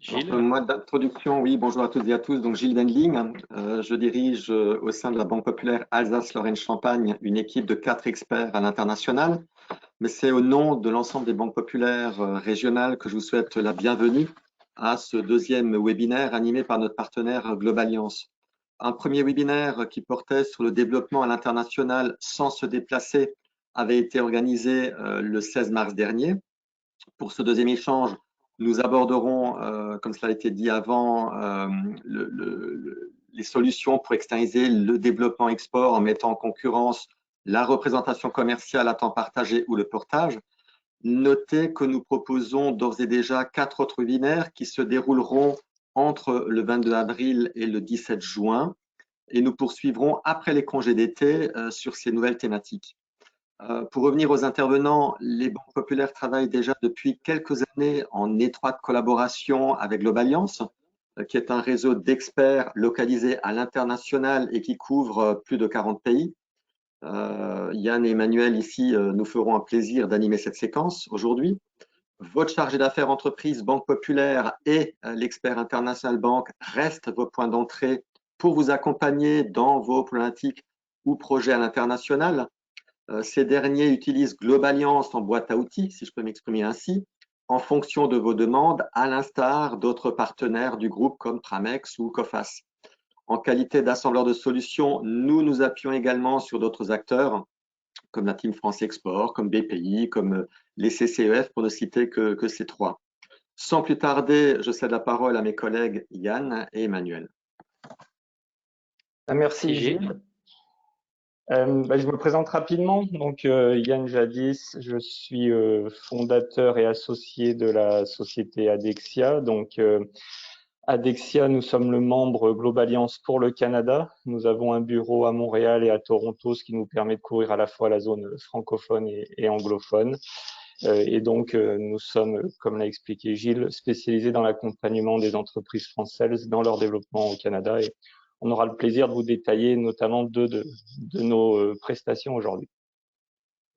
Alors, Gilles? moi d'introduction, oui, bonjour à toutes et à tous. Donc, Gilles Wendling, je dirige au sein de la Banque Populaire Alsace-Lorraine-Champagne une équipe de 4 experts à l'international. Mais c'est au nom de l'ensemble des banques populaires régionales que je vous souhaite la bienvenue à ce deuxième webinaire animé par notre partenaire Globaliance. Un premier webinaire qui portait sur le développement à l'international sans se déplacer avait été organisé le 16 mars dernier. Pour ce deuxième échange, nous aborderons, comme cela a été dit avant, les solutions pour externaliser le développement export en mettant en concurrence la représentation commerciale à temps partagé ou le portage. Notez que nous proposons d'ores et déjà 4 autres webinaires qui se dérouleront entre le 22 avril et le 17 juin et nous poursuivrons après les congés d'été sur ces nouvelles thématiques. Pour revenir aux intervenants, les banques populaires travaillent déjà depuis quelques années en étroite collaboration avec Globaliance, qui est un réseau d'experts localisés à l'international et qui couvre plus de 40 pays. Yann et Emmanuel ici nous feront un plaisir d'animer cette séquence aujourd'hui. Votre chargé d'affaires entreprise Banque Populaire et l'expert International Bank restent vos points d'entrée pour vous accompagner dans vos problématiques ou projets à l'international. Ces derniers utilisent Globaliance en boîte à outils, si je peux m'exprimer ainsi, en fonction de vos demandes, à l'instar d'autres partenaires du groupe comme Tramex ou Coface. En qualité d'assembleur de solutions, nous nous appuyons également sur d'autres acteurs, comme la Team France Export, comme BPI, comme les CCEF, pour ne citer que ces trois. Sans plus tarder, je cède la parole à mes collègues Yann et Emmanuel. Merci Gilles. Je me présente rapidement. Donc, Yann Jadis, je suis fondateur et associé de la société Adexia. Donc, Adexia, nous sommes le membre Globaliance pour le Canada. Nous avons un bureau à Montréal et à Toronto, ce qui nous permet de couvrir à la fois la zone francophone et anglophone. Et donc, nous sommes, comme l'a expliqué Gilles, spécialisés dans l'accompagnement des entreprises françaises dans leur développement au Canada. Et on aura le plaisir de vous détailler notamment deux de nos prestations aujourd'hui.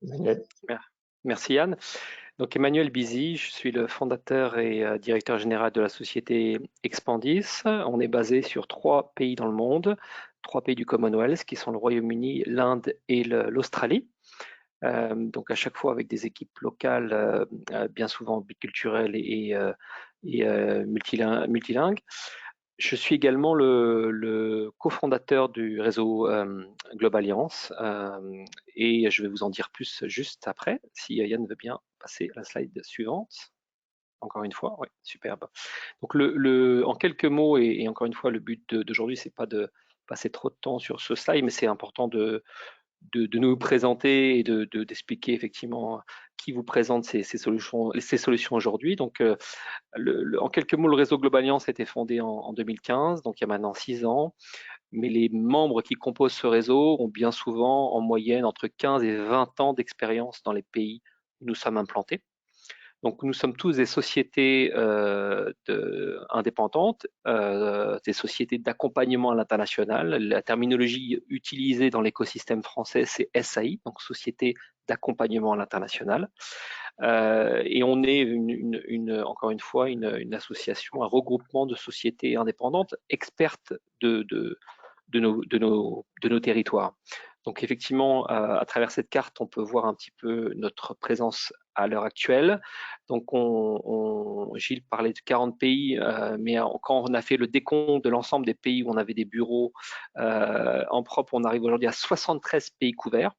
Emmanuel. Merci Yann. Donc Emmanuel Bizy, je suis le fondateur et directeur général de la société Expandis. On est basé sur 3 pays dans le monde, 3 pays du Commonwealth qui sont le Royaume-Uni, l'Inde et l'Australie. Donc à chaque fois avec des équipes locales, bien souvent biculturelles et multilingues. Je suis également le cofondateur du réseau Globaliance et je vais vous en dire plus juste après, si Yann veut bien passer à la slide suivante. Encore une fois, oui, superbe. Donc en quelques mots, et encore une fois, le but d'aujourd'hui, c'est pas de passer trop de temps sur ce slide, mais c'est important de nous présenter et d'expliquer effectivement qui vous présente ces solutions aujourd'hui. Donc, en quelques mots, le réseau Globaliance a été fondé en 2015, donc il y a maintenant 6 ans. Mais les membres qui composent ce réseau ont bien souvent en moyenne entre 15 et 20 ans d'expérience dans les pays où nous sommes implantés. Donc nous sommes tous des sociétés indépendantes, des sociétés d'accompagnement à l'international. La terminologie utilisée dans l'écosystème français, c'est SAI, donc Société d'accompagnement à l'international. Et on est encore une fois une association, un regroupement de sociétés indépendantes expertes de nos territoires. Donc effectivement, à travers cette carte, on peut voir un petit peu notre présence à l'heure actuelle. Donc Gilles parlait de 40 pays, mais quand on a fait le décompte de l'ensemble des pays où on avait des bureaux en propre, on arrive aujourd'hui à 73 pays couverts,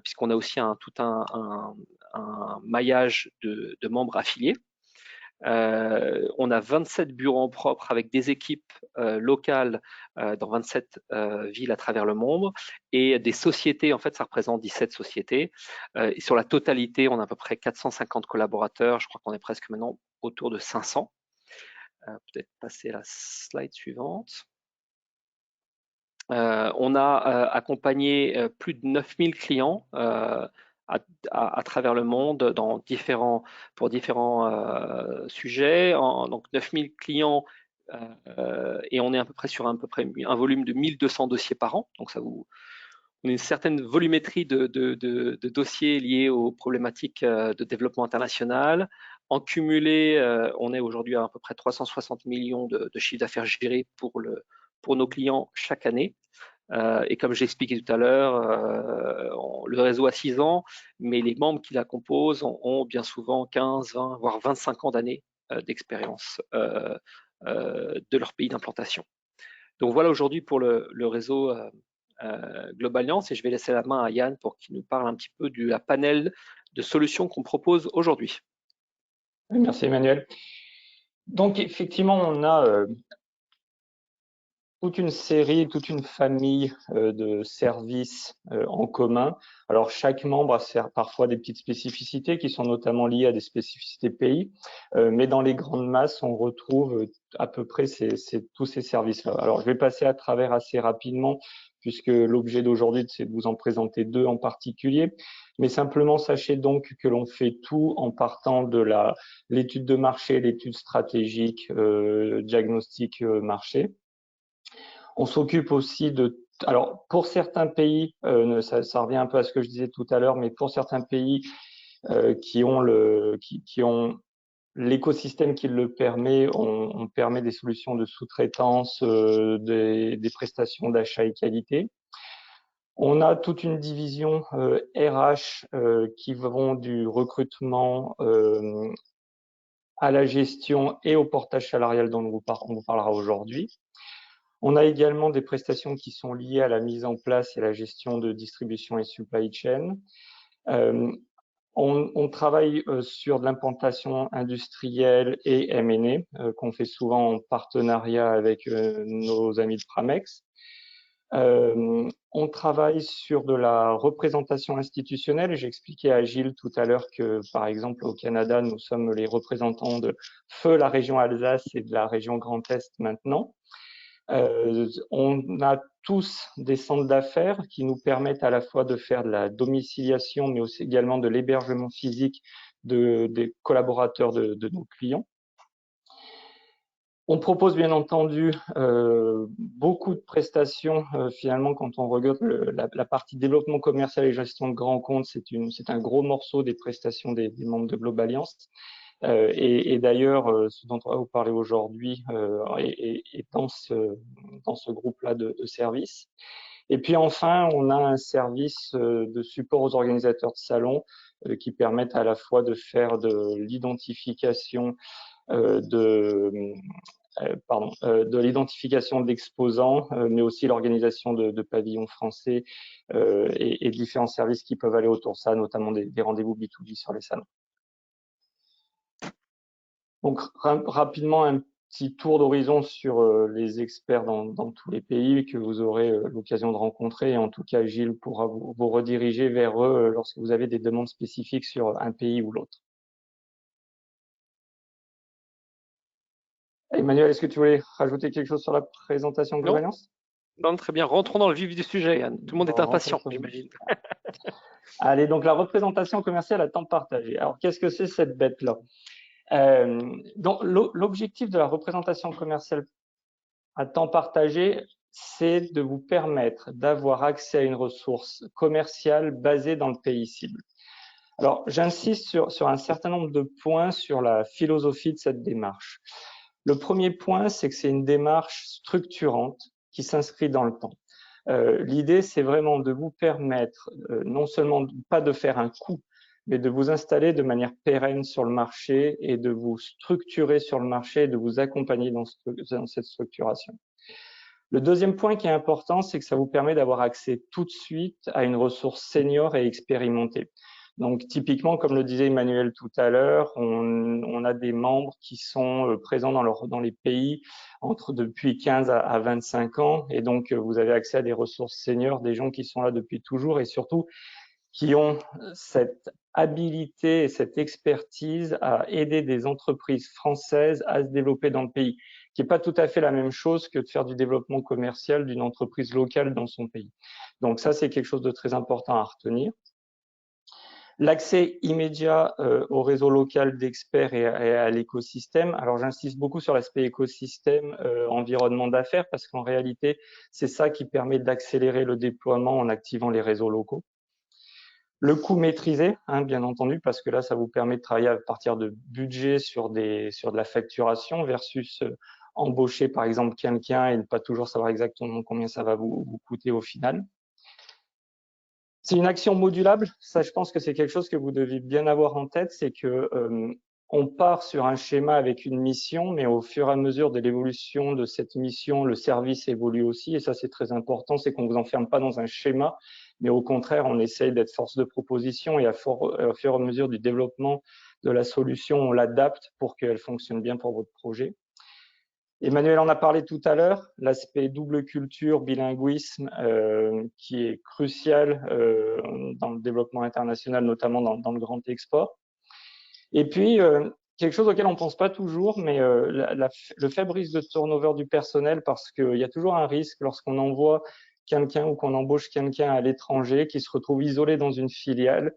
puisqu'on a aussi tout un maillage de membres affiliés. On a 27 bureaux en propre avec des équipes locales dans 27 villes à travers le monde et des sociétés, en fait ça représente 17 sociétés. Et sur la totalité, on a à peu près 450 collaborateurs, je crois qu'on est presque maintenant autour de 500. Peut-être passer à la slide suivante. On a accompagné plus de 9000 clients à travers le monde pour différents sujets. Donc 9000 clients et on est à peu près sur un volume de 1200 dossiers par an. Donc on a une certaine volumétrie de dossiers liés aux problématiques de développement international. En cumulé, on est aujourd'hui à peu près 360 millions de chiffre d'affaires gérés pour nos clients chaque année. Et comme j'ai expliqué tout à l'heure, le réseau a 6 ans, mais les membres qui la composent ont bien souvent 15, 20, voire 25 ans d'années d'expérience de leur pays d'implantation. Donc voilà aujourd'hui pour le réseau Global Alliance, et je vais laisser la main à Yann pour qu'il nous parle un petit peu du panel de solutions qu'on propose aujourd'hui. Merci Emmanuel. Donc effectivement, on a toute une série, toute une famille de services en commun. Alors chaque membre a parfois des petites spécificités qui sont notamment liées à des spécificités pays, mais dans les grandes masses, on retrouve à peu près tous ces services-là. Alors je vais passer à travers assez rapidement, puisque l'objet d'aujourd'hui, c'est de vous en présenter deux en particulier. Mais simplement, sachez donc que l'on fait tout en partant de l'étude de marché, l'étude stratégique, diagnostic marché. On s'occupe aussi alors pour certains pays, ça revient un peu à ce que je disais tout à l'heure, mais pour certains pays qui ont l'écosystème qui le permet, on permet des solutions de sous-traitance, des prestations d'achat et qualité. On a toute une division RH qui vont du recrutement à la gestion et au portage salarial dont on vous parlera aujourd'hui. On a également des prestations qui sont liées à la mise en place et à la gestion de distribution et supply chain. On travaille sur de l'implantation industrielle et M&A qu'on fait souvent en partenariat avec nos amis de Pramex. On travaille sur de la représentation institutionnelle. J'ai expliqué à Gilles tout à l'heure que, par exemple, au Canada, nous sommes les représentants de feu la région Alsace et de la région Grand Est maintenant. On a tous des centres d'affaires qui nous permettent à la fois de faire de la domiciliation, mais aussi également de l'hébergement physique des collaborateurs de nos clients. On propose bien entendu beaucoup de prestations. Finalement, quand on regarde la partie développement commercial et gestion de grands comptes, c'est un gros morceau des prestations des membres de Global Alliance. Et d'ailleurs, ce dont on va vous parler aujourd'hui est dans ce groupe-là de services. Et puis enfin, on a un service de support aux organisateurs de salons qui permettent à la fois de faire de l'identification de l'identification d'exposants, mais aussi l'organisation de pavillons français et différents services qui peuvent aller autour de ça, notamment des rendez-vous B2B sur les salons. Donc rapidement, un petit tour d'horizon sur les experts dans tous les pays que vous aurez l'occasion de rencontrer. Et en tout cas, Gilles pourra vous rediriger vers eux lorsque vous avez des demandes spécifiques sur un pays ou l'autre. Emmanuel, est-ce que tu voulais rajouter quelque chose sur la présentation Global Alliance ? Non, très bien. Rentrons dans le vif du sujet, Yann. Tout le monde est impatient, j'imagine. Allez, donc la représentation commerciale à temps partagé. Alors, qu'est-ce que c'est cette bête-là ? Donc, l'objectif de la représentation commerciale à temps partagé, c'est de vous permettre d'avoir accès à une ressource commerciale basée dans le pays cible. Alors, j'insiste sur un certain nombre de points sur la philosophie de cette démarche. Le premier point, c'est que c'est une démarche structurante qui s'inscrit dans le temps. L'idée, c'est vraiment de vous permettre non seulement pas de faire un coup, mais de vous installer de manière pérenne sur le marché et de vous structurer sur le marché et de vous accompagner dans cette structuration. Le deuxième point qui est important, c'est que ça vous permet d'avoir accès tout de suite à une ressource senior et expérimentée. Donc, typiquement, comme le disait Emmanuel tout à l'heure, on a des membres qui sont présents dans les pays depuis 15 à 25 ans. Et donc, vous avez accès à des ressources seniors, des gens qui sont là depuis toujours et surtout qui ont cette habilité et cette expertise à aider des entreprises françaises à se développer dans le pays, qui n'est pas tout à fait la même chose que de faire du développement commercial d'une entreprise locale dans son pays. Donc ça, c'est quelque chose de très important à retenir. L'accès immédiat au réseau local d'experts et à l'écosystème. Alors, j'insiste beaucoup sur l'aspect écosystème, environnement d'affaires, parce qu'en réalité, c'est ça qui permet d'accélérer le déploiement en activant les réseaux locaux. Le coût maîtrisé, hein, bien entendu, parce que là, ça vous permet de travailler à partir de budget sur de la facturation versus embaucher, par exemple, quelqu'un et ne pas toujours savoir exactement combien ça va vous coûter au final. C'est une action modulable. Ça, je pense que c'est quelque chose que vous devez bien avoir en tête. C'est que on part sur un schéma avec une mission, mais au fur et à mesure de l'évolution de cette mission, le service évolue aussi. Et ça, c'est très important. C'est qu'on ne vous enferme pas dans un schéma, mais au contraire, on essaye d'être force de proposition et au fur et à mesure du développement de la solution, on l'adapte pour qu'elle fonctionne bien pour votre projet. Emmanuel en a parlé tout à l'heure, l'aspect double culture, bilinguisme, qui est crucial dans le développement international, notamment dans le grand export. Et puis, quelque chose auquel on ne pense pas toujours, mais le faible risque de turnover du personnel, parce qu'il y a toujours un risque lorsqu'on envoie quelqu'un ou qu'on embauche quelqu'un à l'étranger qui se retrouve isolé dans une filiale,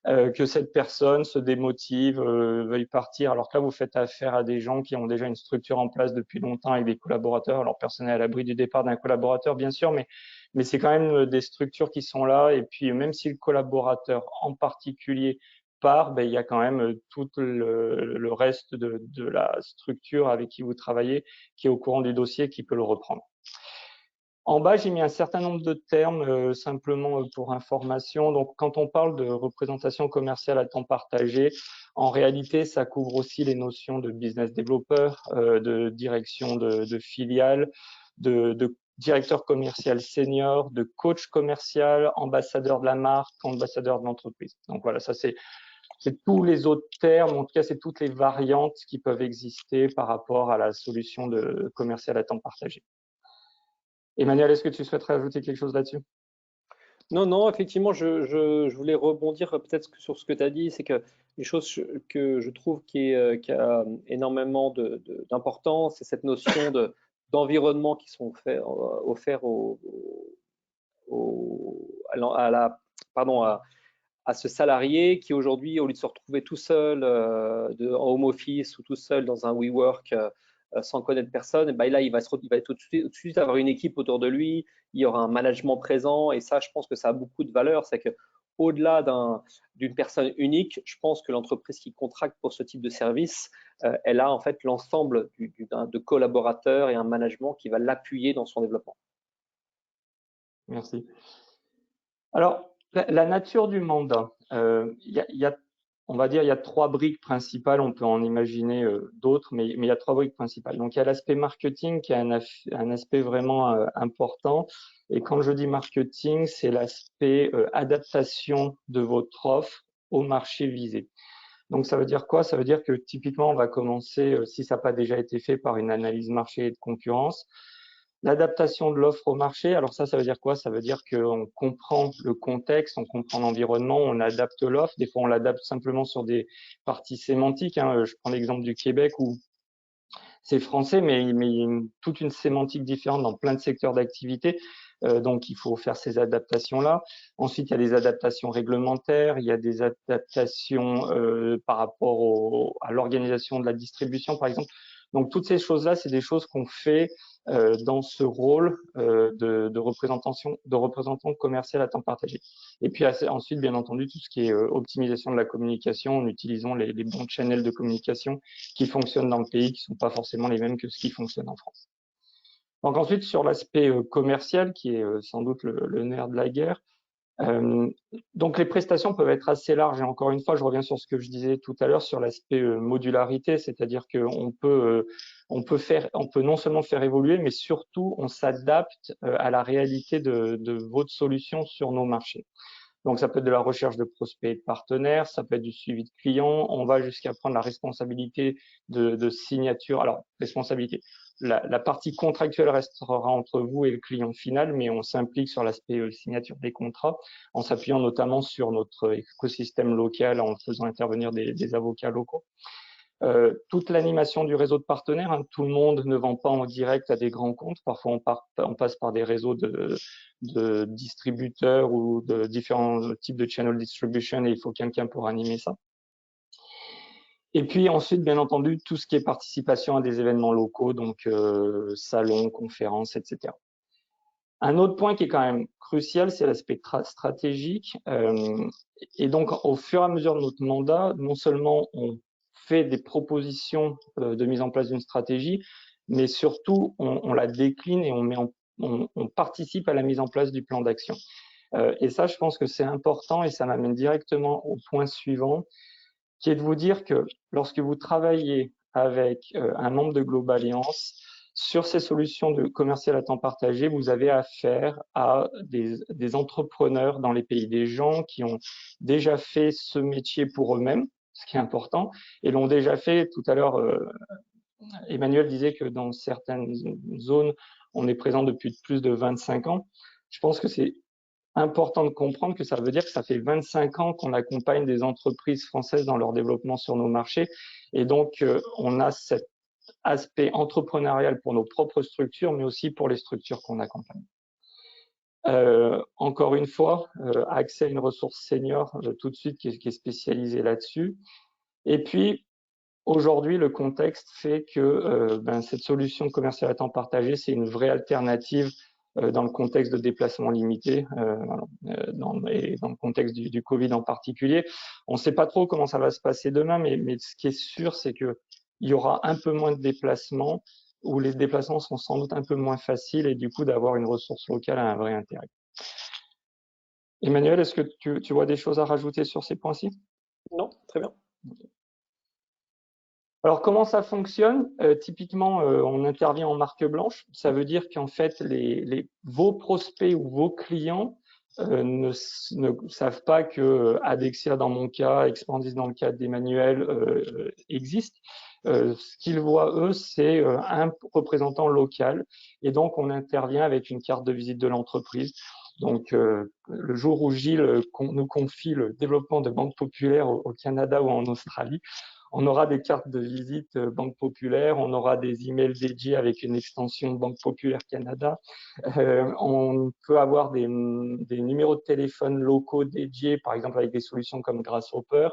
que cette personne se démotive, veuille partir, alors que là, vous faites affaire à des gens qui ont déjà une structure en place depuis longtemps avec des collaborateurs. Alors, personne n'est à l'abri du départ d'un collaborateur, bien sûr, mais c'est quand même des structures qui sont là. Et puis, même si le collaborateur en particulier part, ben, il y a quand même tout le reste de la structure avec qui vous travaillez qui est au courant du dossier, qui peut le reprendre. En bas, j'ai mis un certain nombre de termes simplement pour information. Donc, quand on parle de représentation commerciale à temps partagé, en réalité, ça couvre aussi les notions de business developer, de direction de filiale, de directeur commercial senior, de coach commercial, ambassadeur de la marque, ambassadeur de l'entreprise. Donc voilà, ça c'est tous les autres termes, en tout cas c'est toutes les variantes qui peuvent exister par rapport à la solution de commercial à temps partagé. Emmanuel, est-ce que tu souhaiterais ajouter quelque chose là-dessus? Non, non, effectivement, je voulais rebondir peut-être sur ce que tu as dit, c'est que une chose que je trouve qui a énormément d'importance, c'est cette notion d'environnement qui sont offerts à ce salarié qui aujourd'hui, au lieu de se retrouver tout seul en home office ou tout seul dans un WeWork sans connaître personne, et ben là, il va tout de suite avoir une équipe autour de lui, il y aura un management présent, et ça, je pense que ça a beaucoup de valeur. C'est que au-delà d'une personne unique, je pense que l'entreprise qui contracte pour ce type de service, elle a en fait l'ensemble de collaborateurs et un management qui va l'appuyer dans son développement. Merci. Alors, la nature du mandat, on va dire, il y a trois briques principales. On peut en imaginer d'autres, mais il y a trois briques principales. Donc, il y a l'aspect marketing qui est un aspect vraiment important. Et quand je dis marketing, c'est l'aspect adaptation de votre offre au marché visé. Donc, ça veut dire quoi? Ça veut dire que typiquement, on va commencer, si ça n'a pas déjà été fait, par une analyse marché et de concurrence. L'adaptation de l'offre au marché, alors ça veut dire quoi? Ça veut dire qu'on comprend le contexte, on comprend l'environnement, on adapte l'offre. Des fois, on l'adapte simplement sur des parties sémantiques. Hein. Je prends l'exemple du Québec où c'est français, mais il y a toute une sémantique différente dans plein de secteurs d'activité. Donc, il faut faire ces adaptations-là. Ensuite, il y a des adaptations réglementaires, il y a des adaptations par rapport à l'organisation de la distribution, par exemple. Donc, toutes ces choses-là, c'est des choses qu'on fait dans ce rôle de représentant commercial à temps partagé. Et puis ensuite, bien entendu, tout ce qui est optimisation de la communication en utilisant les bons channels de communication qui fonctionnent dans le pays, qui ne sont pas forcément les mêmes que ce qui fonctionne en France. Donc ensuite, sur l'aspect commercial, qui est sans doute le nerf de la guerre, donc les prestations peuvent être assez larges. Et encore une fois, je reviens sur ce que je disais tout à l'heure sur l'aspect modularité, c'est-à-dire qu'on peut non seulement faire évoluer, mais surtout on s'adapte à la réalité de votre solution sur nos marchés. Donc, ça peut être de la recherche de prospects et de partenaires, ça peut être du suivi de clients. On va jusqu'à prendre la responsabilité de signature. Alors, responsabilité. La partie contractuelle restera entre vous et le client final, mais on s'implique sur l'aspect signature des contrats en s'appuyant notamment sur notre écosystème local en faisant intervenir des avocats locaux. Toute l'animation du réseau de partenaires, hein, tout le monde ne vend pas en direct à des grands comptes. Parfois, on passe par des réseaux de distributeurs ou de différents types de channel distribution et il faut quelqu'un pour animer ça. Et puis ensuite, bien entendu, tout ce qui est participation à des événements locaux, donc salons, conférences, etc. Un autre point qui est quand même crucial, c'est l'aspect stratégique. Et donc, au fur et à mesure de notre mandat, non seulement on fait des propositions de mise en place d'une stratégie, mais surtout on la décline et on participe à la mise en place du plan d'action. Et ça, je pense que c'est important et ça m'amène directement au point suivant, qui est de vous dire que lorsque vous travaillez avec un membre de Globalliance, sur ces solutions de commercial à temps partagé, vous avez affaire à des entrepreneurs dans les pays, des gens qui ont déjà fait ce métier pour eux-mêmes, ce qui est important, et l'ont déjà fait. Tout à l'heure, Emmanuel disait que dans certaines zones, on est présent depuis plus de 25 ans. Je pense que c'est important de comprendre que ça veut dire que ça fait 25 ans qu'on accompagne des entreprises françaises dans leur développement sur nos marchés. Et donc, on a cet aspect entrepreneurial pour nos propres structures, mais aussi pour les structures qu'on accompagne. Encore une fois, accès à une ressource senior tout de suite qui est spécialisée là-dessus. Et puis, aujourd'hui, le contexte fait que cette solution commerciale à temps partagé, c'est une vraie alternative dans le contexte de déplacement limité, dans le contexte du Covid en particulier. On ne sait pas trop comment ça va se passer demain, mais ce qui est sûr, c'est qu'il y aura un peu moins de déplacements, où les déplacements sont sans doute un peu moins faciles, et du coup, d'avoir une ressource locale a un vrai intérêt. Emmanuel, est-ce que tu vois des choses à rajouter sur ces points-ci? Non, très bien. Alors, comment ça fonctionne? Typiquement, on intervient en marque blanche. Ça veut dire qu'en fait, vos prospects ou vos clients ne savent pas que Adexia, dans mon cas, Expandis, dans le cas d'Emmanuel, existe. Ce qu'ils voient, eux, c'est un représentant local. Et donc, on intervient avec une carte de visite de l'entreprise. Donc, le jour où Gilles nous confie le développement de banques populaires au Canada ou en Australie, on aura des cartes de visite Banque Populaire, on aura des emails dédiés avec une extension Banque Populaire Canada. On peut avoir des numéros de téléphone locaux dédiés, par exemple avec des solutions comme Grasshopper.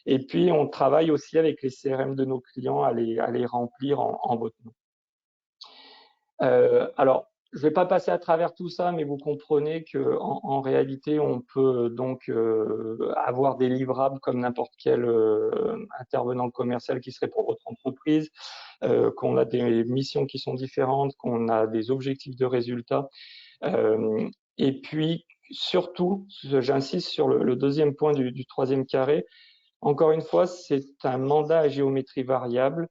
Et puis, on travaille aussi avec les CRM de nos clients à les remplir en votre nom. Alors, je ne vais pas passer à travers tout ça, mais vous comprenez qu'en réalité, on peut donc avoir des livrables comme n'importe quel intervenant commercial qui serait pour votre entreprise, qu'on a des missions qui sont différentes, qu'on a des objectifs de résultats. Et puis, surtout, j'insiste sur le deuxième point du troisième carré, encore une fois, c'est un mandat à géométrie variable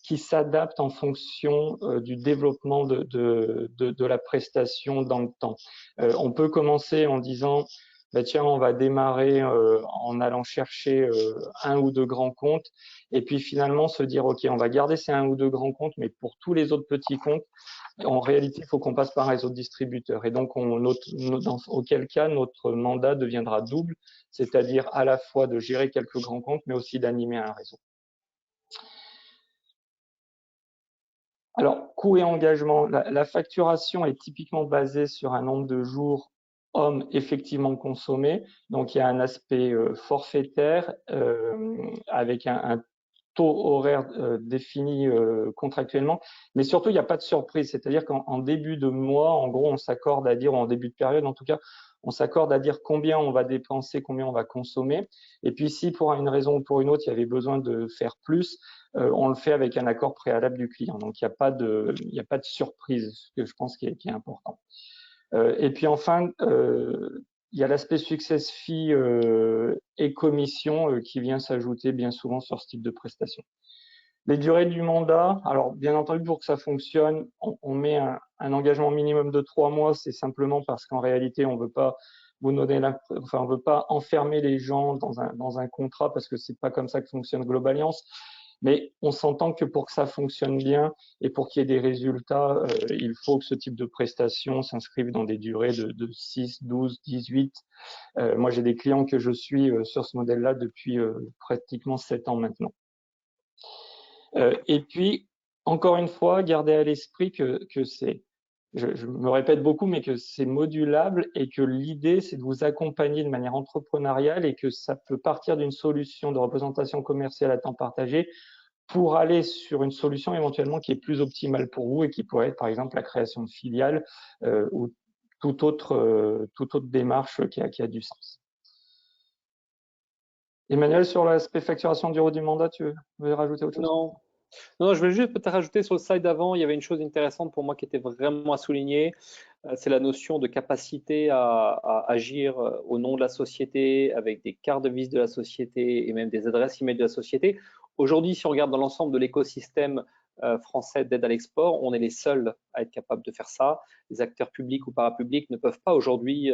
qui s'adapte en fonction du développement de la prestation dans le temps. On peut commencer en disant, tiens, on va démarrer en allant chercher un ou deux grands comptes, et puis finalement se dire, OK, on va garder ces un ou deux grands comptes, mais pour tous les autres petits comptes, en réalité, il faut qu'on passe par un réseau de distributeurs. Et donc, auquel cas, notre mandat deviendra double, c'est-à-dire à la fois de gérer quelques grands comptes, mais aussi d'animer un réseau. Alors, coût et engagement, la facturation est typiquement basée sur un nombre de jours hommes effectivement consommés. Donc, il y a un aspect forfaitaire avec un taux horaire défini contractuellement, mais surtout, il n'y a pas de surprise. C'est-à-dire qu'en début de mois, en gros, on s'accorde à dire, ou en début de période en tout cas, on s'accorde à dire combien on va dépenser, combien on va consommer. Et puis, si pour une raison ou pour une autre, il y avait besoin de faire plus, on le fait avec un accord préalable du client. Donc, il n'y a pas de surprise, ce que je pense qui est important. Et puis enfin, il y a l'aspect success fee et commission qui vient s'ajouter bien souvent sur ce type de prestation. Les durées du mandat, alors bien entendu, pour que ça fonctionne, on met un engagement minimum de 3 mois. C'est simplement parce qu'en réalité, on veut pas vous donner on veut pas enfermer les gens dans un contrat, parce que c'est pas comme ça que fonctionne Globalliance. Mais on s'entend que pour que ça fonctionne bien et pour qu'il y ait des résultats, il faut que ce type de prestation s'inscrive dans des durées de 6, 12, 18. Moi, j'ai des clients que je suis sur ce modèle-là depuis pratiquement 7 ans maintenant. Et puis, encore une fois, gardez à l'esprit que c'est, je me répète beaucoup, mais que c'est modulable et que l'idée, c'est de vous accompagner de manière entrepreneuriale et que ça peut partir d'une solution de représentation commerciale à temps partagé pour aller sur une solution éventuellement qui est plus optimale pour vous et qui pourrait être, par exemple, la création de filiales ou toute autre démarche qui a du sens. Emmanuel, sur l'aspect facturation du du mandat, tu veux rajouter autre chose? Non. Non, je voulais juste peut-être rajouter sur le slide d'avant, il y avait une chose intéressante pour moi qui était vraiment à souligner, c'est la notion de capacité à agir au nom de la société, avec des cartes de visite de la société et même des adresses email de la société. Aujourd'hui, si on regarde dans l'ensemble de l'écosystème français d'aide à l'export, on est les seuls à être capables de faire ça. Les acteurs publics ou parapublics ne peuvent pas aujourd'hui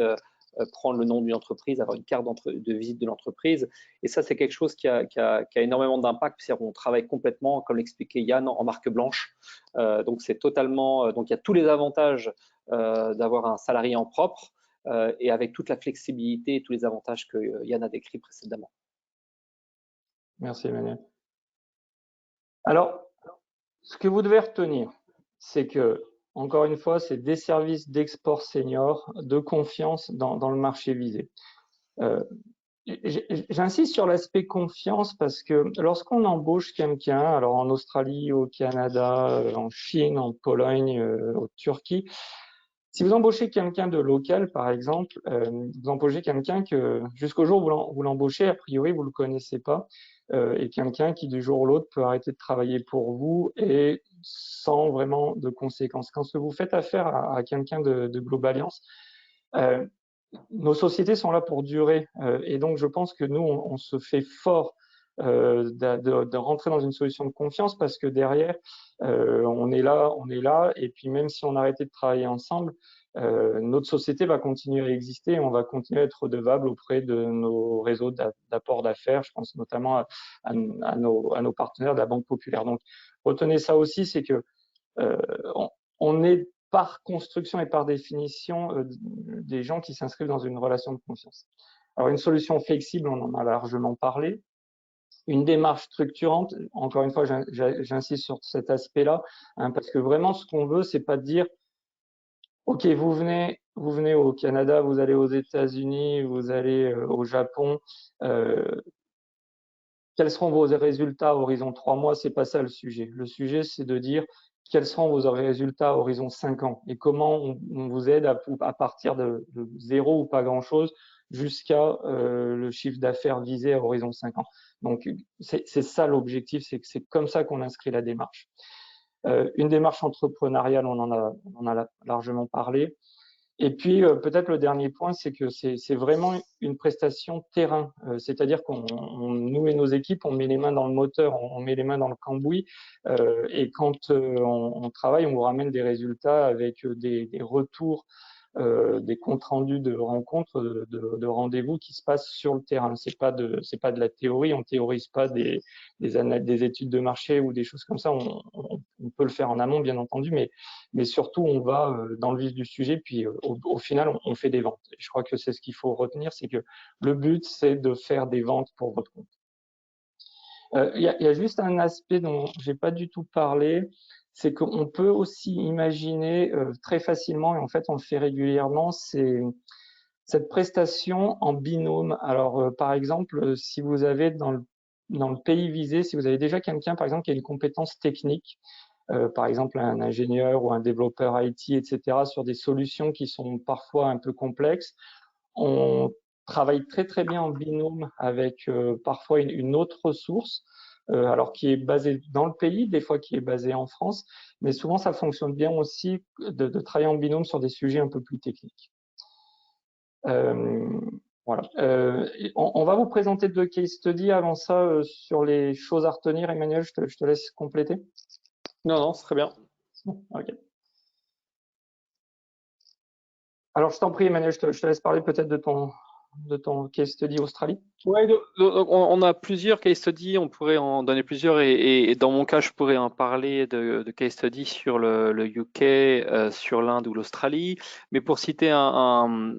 prendre le nom d'une entreprise, avoir une carte de visite de l'entreprise. Et ça, c'est quelque chose qui a énormément d'impact. On travaille complètement, comme l'expliquait Yann, en marque blanche. Donc, c'est totalement. Donc, il y a tous les avantages d'avoir un salarié en propre et avec toute la flexibilité et tous les avantages que Yann a décrits précédemment. Merci, Emmanuel. Alors, ce que vous devez retenir, c'est que, encore une fois, c'est des services d'export senior de confiance dans le marché visé. J'insiste sur l'aspect confiance parce que lorsqu'on embauche quelqu'un, alors en Australie, au Canada, en Chine, en Pologne, en Turquie, si vous embauchez quelqu'un de local, par exemple, vous embauchez quelqu'un que jusqu'au jour où vous l'embauchez, a priori, vous le connaissez pas, et quelqu'un qui du jour au l'autre peut arrêter de travailler pour vous et sans vraiment de conséquences. Quand vous faites affaire à quelqu'un de Globaliance, nos sociétés sont là pour durer, et donc je pense que nous, on se fait fort de rentrer dans une solution de confiance parce que derrière, on est là, et puis même si on arrêtait de travailler ensemble, notre société va continuer à exister et on va continuer à être redevable auprès de nos réseaux d'apport d'affaires. Je pense notamment à nos partenaires de la Banque Populaire. Donc, retenez ça aussi, c'est que on est par construction et par définition des gens qui s'inscrivent dans une relation de confiance. Alors, une solution flexible, on en a largement parlé. Une démarche structurante, encore une fois, j'insiste sur cet aspect-là, hein, parce que vraiment, ce qu'on veut, c'est pas de dire, OK, vous venez au Canada, vous allez aux États-Unis, vous allez au Japon, quels seront vos résultats à horizon 3 mois? C'est pas ça le sujet. Le sujet, c'est de dire quels seront vos résultats à horizon 5 ans et comment on vous aide à partir de zéro ou pas grand-chose jusqu'à le chiffre d'affaires visé à horizon 5 ans. Donc, c'est ça l'objectif, c'est comme ça qu'on inscrit la démarche. Une démarche entrepreneuriale, on en a largement parlé. Et puis, peut-être le dernier point, c'est que c'est vraiment une prestation terrain. C'est-à-dire nous et nos équipes, on met les mains dans le moteur, on met les mains dans le cambouis. Et quand on travaille, on vous ramène des résultats avec des retours, des comptes rendus de rencontres, de rendez-vous qui se passent sur le terrain. C'est pas de la théorie. On théorise pas des études de marché ou des choses comme ça. On peut le faire en amont, bien entendu, mais surtout on va dans le vif du sujet. Puis au final, on fait des ventes. Et je crois que c'est ce qu'il faut retenir, c'est que le but, c'est de faire des ventes pour votre compte. Il y a juste un aspect dont j'ai pas du tout parlé, c'est qu'on peut aussi imaginer très facilement, et en fait on le fait régulièrement, c'est cette prestation en binôme. Alors par exemple, si vous avez dans le pays visé, si vous avez déjà quelqu'un par exemple qui a une compétence technique, par exemple un ingénieur ou un développeur IT, etc., sur des solutions qui sont parfois un peu complexes, on travaille très très bien en binôme avec parfois une autre ressource, alors qui est basée dans le pays, des fois qui est basée en France, mais souvent ça fonctionne bien aussi de travailler en binôme sur des sujets un peu plus techniques. Voilà. On va vous présenter 2 case studies avant ça sur les choses à retenir. Emmanuel, je te laisse compléter. Non, c'est très bien. Bon, ok. Alors, je t'en prie, Emmanuel, je te laisse parler peut-être de ton case study Australie. Ouais, on a plusieurs case studies, on pourrait en donner plusieurs et dans mon cas, je pourrais en parler de case studies sur le UK, sur l'Inde ou l'Australie. Mais pour citer un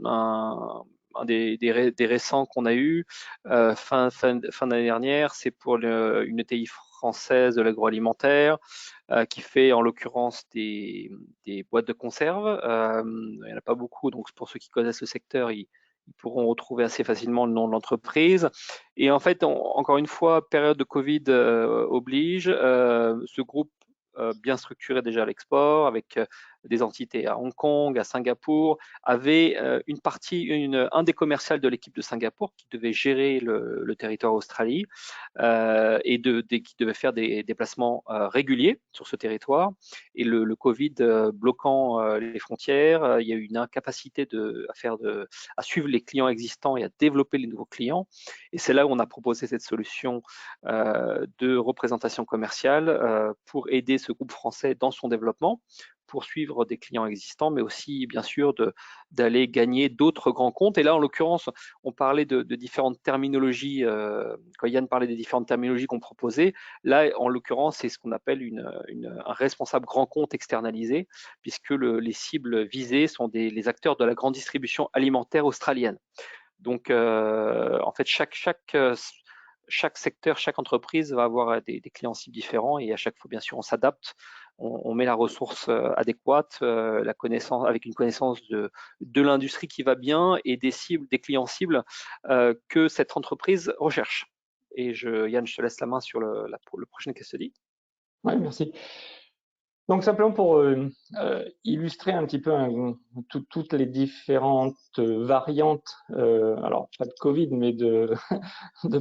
des récents qu'on a eu fin d'année dernière, c'est pour une ETI française de l'agroalimentaire qui fait en l'occurrence des boîtes de conserve. Il n'y en a pas beaucoup, donc pour ceux qui connaissent le secteur, ils pourront retrouver assez facilement le nom de l'entreprise. Et en fait, encore une fois, période de Covid oblige, ce groupe bien structuré déjà à l'export, avec des entités à Hong Kong, à Singapour, avait un des commerciaux de l'équipe de Singapour qui devait gérer le territoire Australie et qui devait faire des déplacements réguliers sur ce territoire. Et le Covid bloquant les frontières, il y a eu une incapacité à suivre les clients existants et à développer les nouveaux clients. Et c'est là où on a proposé cette solution de représentation commerciale pour aider ce groupe français dans son développement, pour suivre des clients existants, mais aussi bien sûr d'aller gagner d'autres grands comptes. Et là, en l'occurrence, on parlait de différentes terminologies, quand Yann parlait des différentes terminologies qu'on proposait, là, en l'occurrence, c'est ce qu'on appelle un responsable grand compte externalisé, puisque les cibles visées sont les acteurs de la grande distribution alimentaire australienne. Donc, en fait, chaque secteur, chaque entreprise va avoir des clients cibles différents et à chaque fois, bien sûr, on s'adapte, on met la ressource adéquate, la connaissance, avec une connaissance de l'industrie qui va bien et des clients cibles que cette entreprise recherche. Et Yann, je te laisse la main sur le prochain case study. Oui, merci. Donc simplement pour illustrer un petit peu toutes les différentes variantes, alors pas de Covid, mais de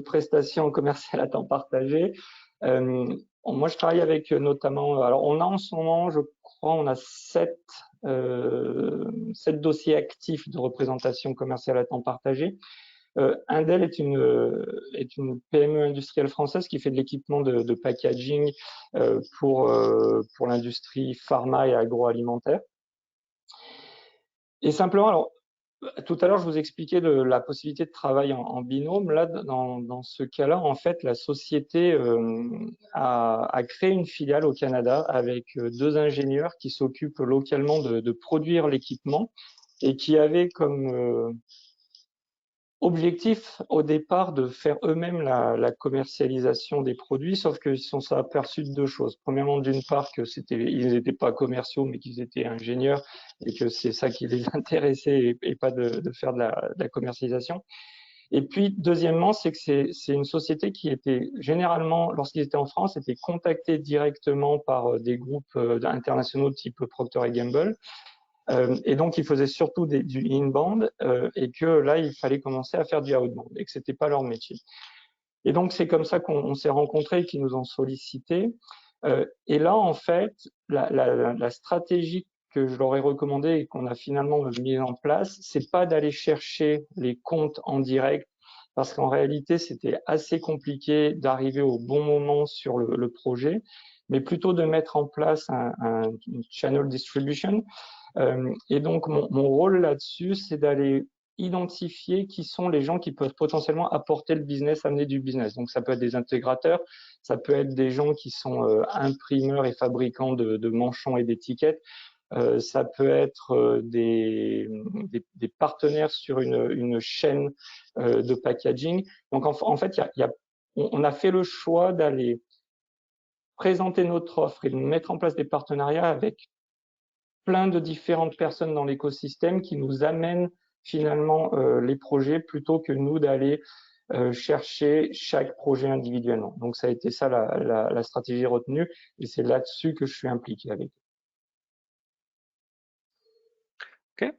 prestations commerciales à temps partagé. Moi, je travaille avec notamment, alors on a en ce moment, je crois, on a 7 dossiers actifs de représentation commerciale à temps partagé. Indel est une PME industrielle française qui fait de l'équipement de packaging pour l'industrie pharma et agroalimentaire. Et simplement, alors, tout à l'heure, je vous expliquais la possibilité de travail en binôme. Là, dans ce cas-là, en fait, la société a créé une filiale au Canada avec 2 ingénieurs qui s'occupent localement de produire l'équipement et qui avaient comme objectif au départ de faire eux-mêmes la commercialisation des produits, sauf qu'ils se sont aperçus de 2 choses. Premièrement, d'une part, ils n'étaient pas commerciaux, mais qu'ils étaient ingénieurs et que c'est ça qui les intéressait et pas de faire de la commercialisation. Et puis, deuxièmement, c'est que c'est une société qui était généralement, lorsqu'ils étaient en France, était contactée directement par des groupes internationaux type Procter & Gamble. Et donc, ils faisaient surtout du inbound et que là, il fallait commencer à faire du outbound et que c'était pas leur métier. Et donc, c'est comme ça qu'on s'est rencontrés et qu'ils nous ont sollicité. Et là, en fait, la stratégie que je leur ai recommandée et qu'on a finalement mis en place, c'est pas d'aller chercher les comptes en direct parce qu'en réalité, c'était assez compliqué d'arriver au bon moment sur le projet, mais plutôt de mettre en place une channel distribution. Et donc, mon rôle là-dessus, c'est d'aller identifier qui sont les gens qui peuvent potentiellement apporter le business, amener du business. Donc, ça peut être des intégrateurs, ça peut être des gens qui sont imprimeurs et fabricants de manchons et d'étiquettes, ça peut être des partenaires sur une chaîne de packaging. Donc, en fait, on a fait le choix d'aller présenter notre offre et de mettre en place des partenariats avec plein de différentes personnes dans l'écosystème qui nous amènent finalement les projets plutôt que nous d'aller chercher chaque projet individuellement. Donc ça a été ça la stratégie retenue et c'est là-dessus que je suis impliqué avec. Ok.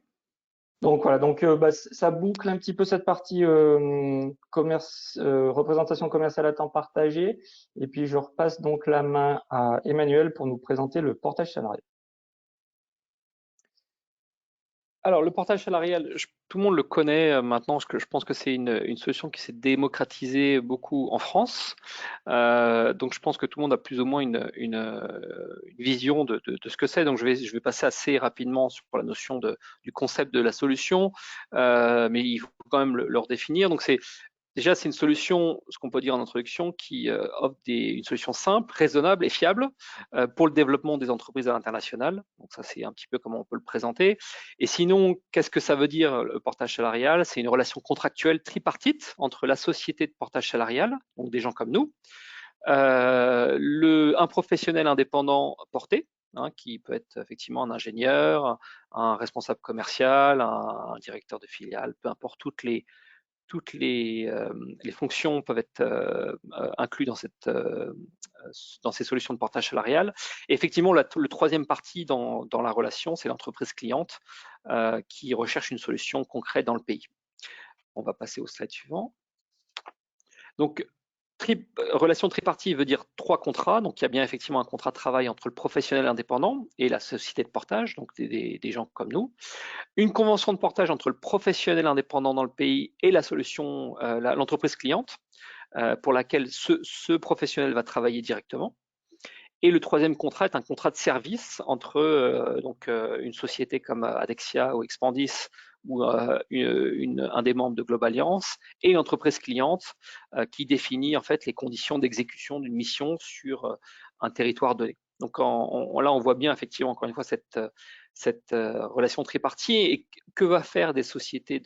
Donc voilà, donc ça boucle un petit peu cette partie représentation commerciale à temps partagé et puis je repasse donc la main à Emmanuel pour nous présenter le portage salarial. Alors, le portage salarial, tout le monde le connaît maintenant, parce que je pense que c'est une solution qui s'est démocratisée beaucoup en France. Donc, je pense que tout le monde a plus ou moins une vision de ce que c'est. Donc, je vais passer assez rapidement sur la notion du concept de la solution, mais il faut quand même le redéfinir. Donc, déjà, c'est une solution, ce qu'on peut dire en introduction, qui offre une solution simple, raisonnable et fiable pour le développement des entreprises à l'international. Donc ça, c'est un petit peu comment on peut le présenter. Et sinon, qu'est-ce que ça veut dire le portage salarial? C'est une relation contractuelle tripartite entre la société de portage salarial, donc des gens comme nous, un professionnel indépendant porté, qui peut être effectivement un ingénieur, un responsable commercial, un directeur de filiale, peu importe toutes les fonctions peuvent être incluses dans ces solutions de portage salarial. Et effectivement, le troisième partie dans la relation, c'est l'entreprise cliente qui recherche une solution concrète dans le pays. On va passer au slide suivant. Donc, relation tripartite veut dire 3 contrats. Donc, il y a bien effectivement un contrat de travail entre le professionnel indépendant et la société de portage, donc des gens comme nous. Une convention de portage entre le professionnel indépendant dans le pays et la solution, l'entreprise cliente, pour laquelle ce professionnel va travailler directement. Et le troisième contrat est un contrat de service entre une société comme Adexia ou Expandis ou un des membres de Globalliance et l'entreprise cliente qui définit en fait les conditions d'exécution d'une mission sur un territoire donné. Donc là, on voit bien effectivement encore une fois cette relation tripartite et que va faire des sociétés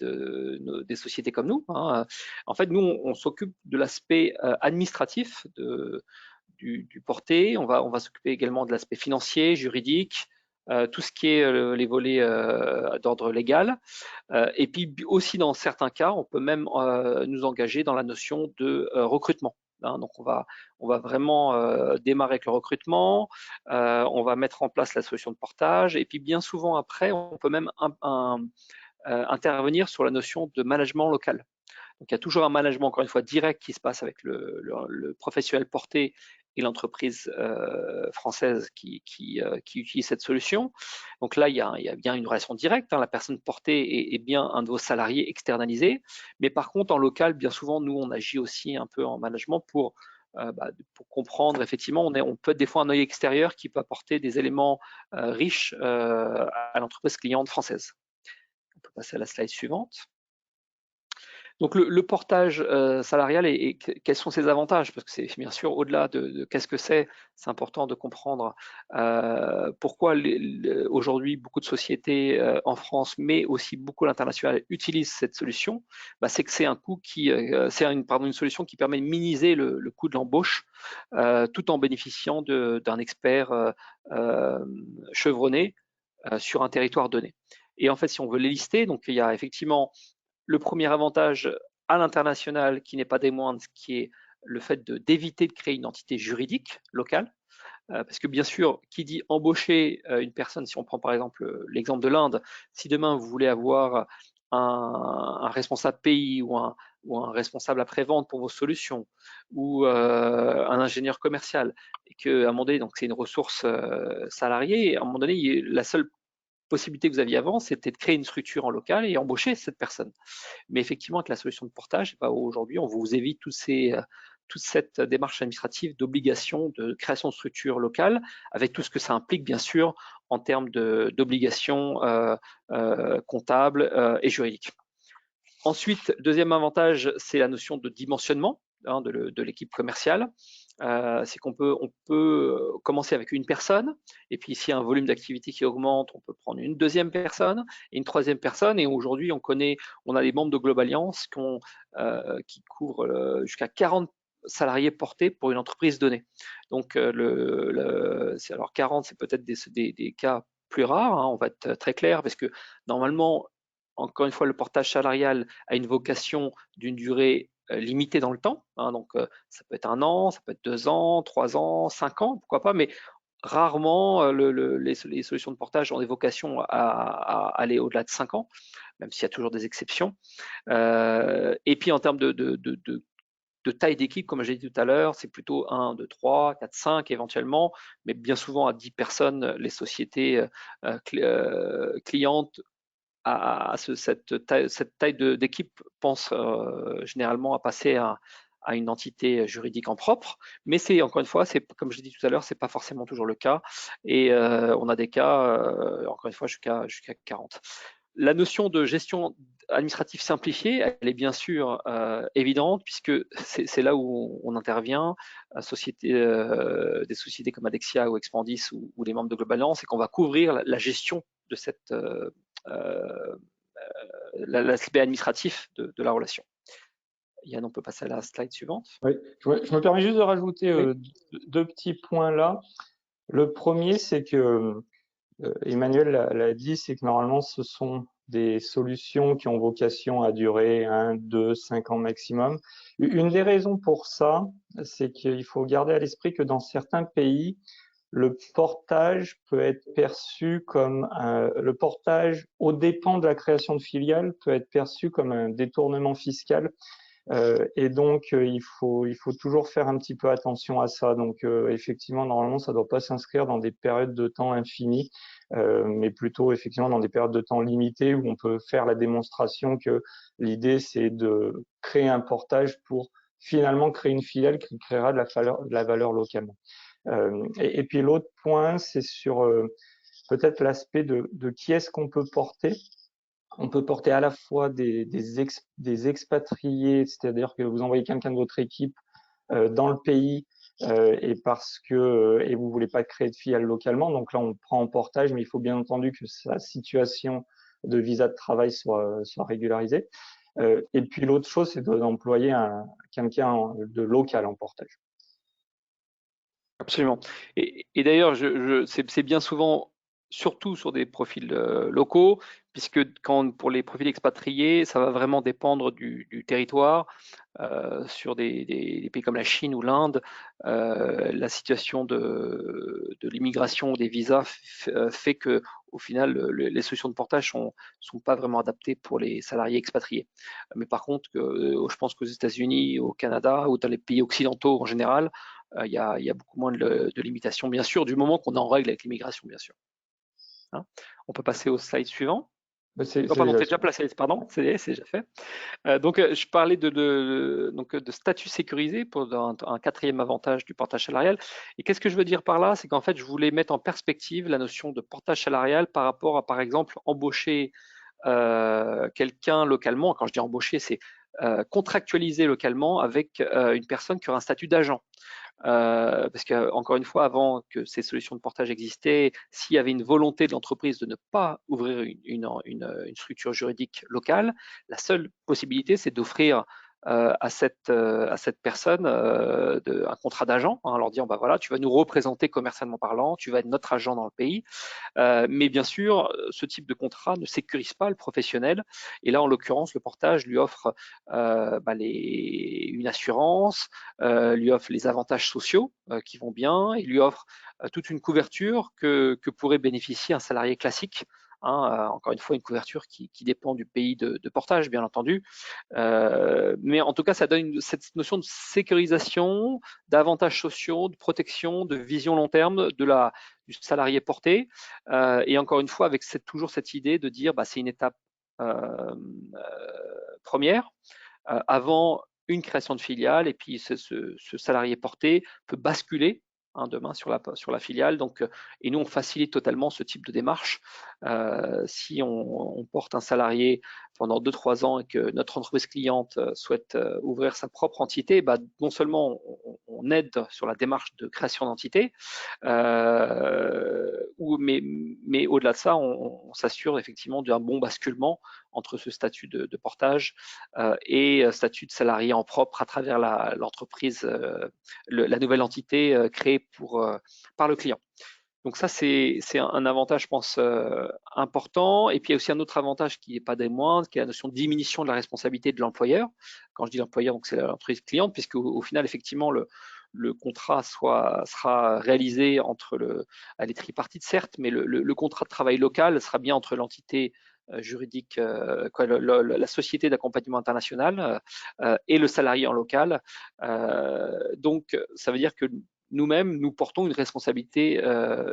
comme nous, hein. En fait, nous, on s'occupe de l'aspect administratif du porté, on va s'occuper également de l'aspect financier, juridique, tout ce qui est les volets d'ordre légal. Et puis aussi dans certains cas, on peut même nous engager dans la notion de recrutement. Hein, donc on va vraiment démarrer avec le recrutement, on va mettre en place la solution de portage, et puis bien souvent après, on peut même intervenir sur la notion de management local. Donc il y a toujours un management, encore une fois, direct qui se passe avec le professionnel porté et l'entreprise française qui utilise cette solution. Donc là, il y a bien une relation directe, hein. La personne portée est bien un de vos salariés externalisés. Mais par contre, en local, bien souvent, nous, on agit aussi un peu en management pour comprendre, effectivement, on peut être des fois un œil extérieur qui peut apporter des éléments riches à l'entreprise cliente française. On peut passer à la slide suivante. Donc le portage salarial et quels sont ses avantages? Parce que c'est bien sûr au-delà de qu'est-ce que c'est important de comprendre pourquoi aujourd'hui beaucoup de sociétés en France, mais aussi beaucoup à l'international utilisent cette solution. C'est que c'est un coût c'est une solution qui permet de minimiser le coût de l'embauche tout en bénéficiant d'un expert chevronné sur un territoire donné. Et en fait, si on veut les lister, donc il y a effectivement le premier avantage à l'international, qui n'est pas des moindres, qui est le fait d'éviter de créer une entité juridique locale. Parce que bien sûr, qui dit embaucher une personne, si on prend par exemple l'exemple de l'Inde, si demain vous voulez avoir un responsable pays ou un responsable après-vente pour vos solutions, ou un ingénieur commercial, et qu'à un moment donné, donc c'est une ressource salariée, et à un moment donné, la seule possibilité que vous aviez avant, c'était de créer une structure en local et embaucher cette personne. Mais effectivement, avec la solution de portage, aujourd'hui, on vous évite toute cette démarche administrative d'obligation de création de structure locale, avec tout ce que ça implique, bien sûr, en termes d'obligations comptables et juridiques. Ensuite, deuxième avantage, c'est la notion de dimensionnement de l'équipe commerciale. C'est qu'on peut commencer avec une personne, et puis s'il y a un volume d'activité qui augmente, on peut prendre une deuxième personne et une troisième personne. Et aujourd'hui, on a des membres de Globalliance qui couvrent jusqu'à 40 salariés portés pour une entreprise donnée. Donc, alors 40, c'est peut-être des cas plus rares, hein, on va être très clair, parce que normalement, encore une fois, le portage salarial a une vocation d'une durée limitée dans le temps, hein, donc ça peut être 1 an, ça peut être 2 ans, 3 ans, 5 ans, pourquoi pas, mais rarement les solutions de portage ont des vocations à aller au-delà de 5 ans, même s'il y a toujours des exceptions. Et puis en termes de taille d'équipe, comme j'ai dit tout à l'heure, c'est plutôt 1, 2, 3, 4, 5 éventuellement, mais bien souvent à 10 personnes, les sociétés clientes à cette taille d'équipe pense généralement à passer à une entité juridique en propre, mais c'est encore une fois, comme je l'ai dit tout à l'heure, c'est pas forcément toujours le cas, et on a des cas, encore une fois, jusqu'à 40. La notion de gestion administrative simplifiée, elle est bien sûr évidente, puisque c'est là où on intervient, des sociétés comme Adexia ou Expandis ou les membres de Globalliance, et qu'on va couvrir la gestion de cette l'aspect administratif de la relation. Yann, on peut passer à la slide suivante. Oui, je me permets juste de rajouter deux petits points là. Le premier, c'est que Emmanuel l'a dit, c'est que normalement, ce sont des solutions qui ont vocation à durer 1, 2, 5 ans maximum. Une des raisons pour ça, c'est qu'il faut garder à l'esprit que dans certains pays, le portage peut être perçu comme le portage aux dépens de la création de filiales peut être perçu comme un détournement fiscal. Et donc, il faut toujours faire un petit peu attention à ça. Donc, effectivement, normalement, ça ne doit pas s'inscrire dans des périodes de temps infinies, mais plutôt, effectivement, dans des périodes de temps limitées où on peut faire la démonstration que l'idée, c'est de créer un portage pour finalement créer une filiale qui créera de la valeur localement. Et puis, l'autre point, c'est sur peut-être l'aspect de qui est-ce qu'on peut porter. On peut porter à la fois des expatriés, c'est-à-dire que vous envoyez quelqu'un de votre équipe dans le pays et parce que et vous voulez pas créer de filiale localement, donc là on prend en portage, mais il faut bien entendu que sa situation de visa de travail soit régularisée. Et puis l'autre chose, c'est d'employer quelqu'un de local en portage. Absolument. Et d'ailleurs, c'est bien souvent, surtout sur des profils locaux, puisque pour les profils expatriés, ça va vraiment dépendre du territoire. Sur des pays comme la Chine ou l'Inde, la situation de l'immigration ou des visas fait que, au final, les solutions de portage sont pas vraiment adaptées pour les salariés expatriés. Mais par contre, je pense qu'aux États-Unis, au Canada ou dans les pays occidentaux en général, il y a beaucoup moins de limitations, bien sûr, du moment qu'on est en règle avec l'immigration, bien sûr. Hein. On peut passer au slide suivant. Oh, pardon, c'est déjà placé, pardon, c'est déjà fait. Donc, je parlais de statut sécurisé pour un quatrième avantage du portage salarial. Et qu'est-ce que je veux dire par là? C'est qu'en fait, je voulais mettre en perspective la notion de portage salarial par rapport à, par exemple, embaucher quelqu'un localement. Quand je dis embaucher, c'est contractualiser localement avec une personne qui aura un statut d'agent. Parce que encore une fois, avant que ces solutions de portage existaient, s'il y avait une volonté de l'entreprise de ne pas ouvrir une structure juridique locale, la seule possibilité, c'est d'offrir à cette personne un contrat d'agent, en leur disant, bah voilà, tu vas nous représenter commercialement parlant, tu vas être notre agent dans le pays. Mais bien sûr, ce type de contrat ne sécurise pas le professionnel. Et là, en l'occurrence, le portage lui offre une assurance, lui offre les avantages sociaux qui vont bien, il lui offre toute une couverture que pourrait bénéficier un salarié classique. Encore une fois, une couverture qui dépend du pays de portage, bien entendu. Mais en tout cas, ça donne cette notion de sécurisation, d'avantages sociaux, de protection, de vision long terme du salarié porté. Et encore une fois, avec toujours cette idée de dire, c'est une étape première avant une création de filiale, et puis ce salarié porté peut basculer demain sur la filiale. Donc, et nous, on facilite totalement ce type de démarche. Si on porte un salarié pendant 2-3 ans et que notre entreprise cliente souhaite ouvrir sa propre entité, non seulement on aide sur la démarche de création d'entité, mais au-delà de ça, on s'assure effectivement d'un bon basculement entre ce statut de portage et statut de salarié en propre à travers l'entreprise, la nouvelle entité créée par le client. Donc ça, c'est un avantage, je pense, important. Et puis, il y a aussi un autre avantage qui n'est pas des moindres, qui est la notion de diminution de la responsabilité de l'employeur. Quand je dis l'employeur, donc c'est l'entreprise cliente, puisque au final, effectivement, le contrat sera réalisé entre elle est tripartite, certes, mais le contrat de travail local sera bien entre l'entité juridique, la société d'accompagnement international et le salarié en local. Donc, ça veut dire que nous-mêmes, nous portons une responsabilité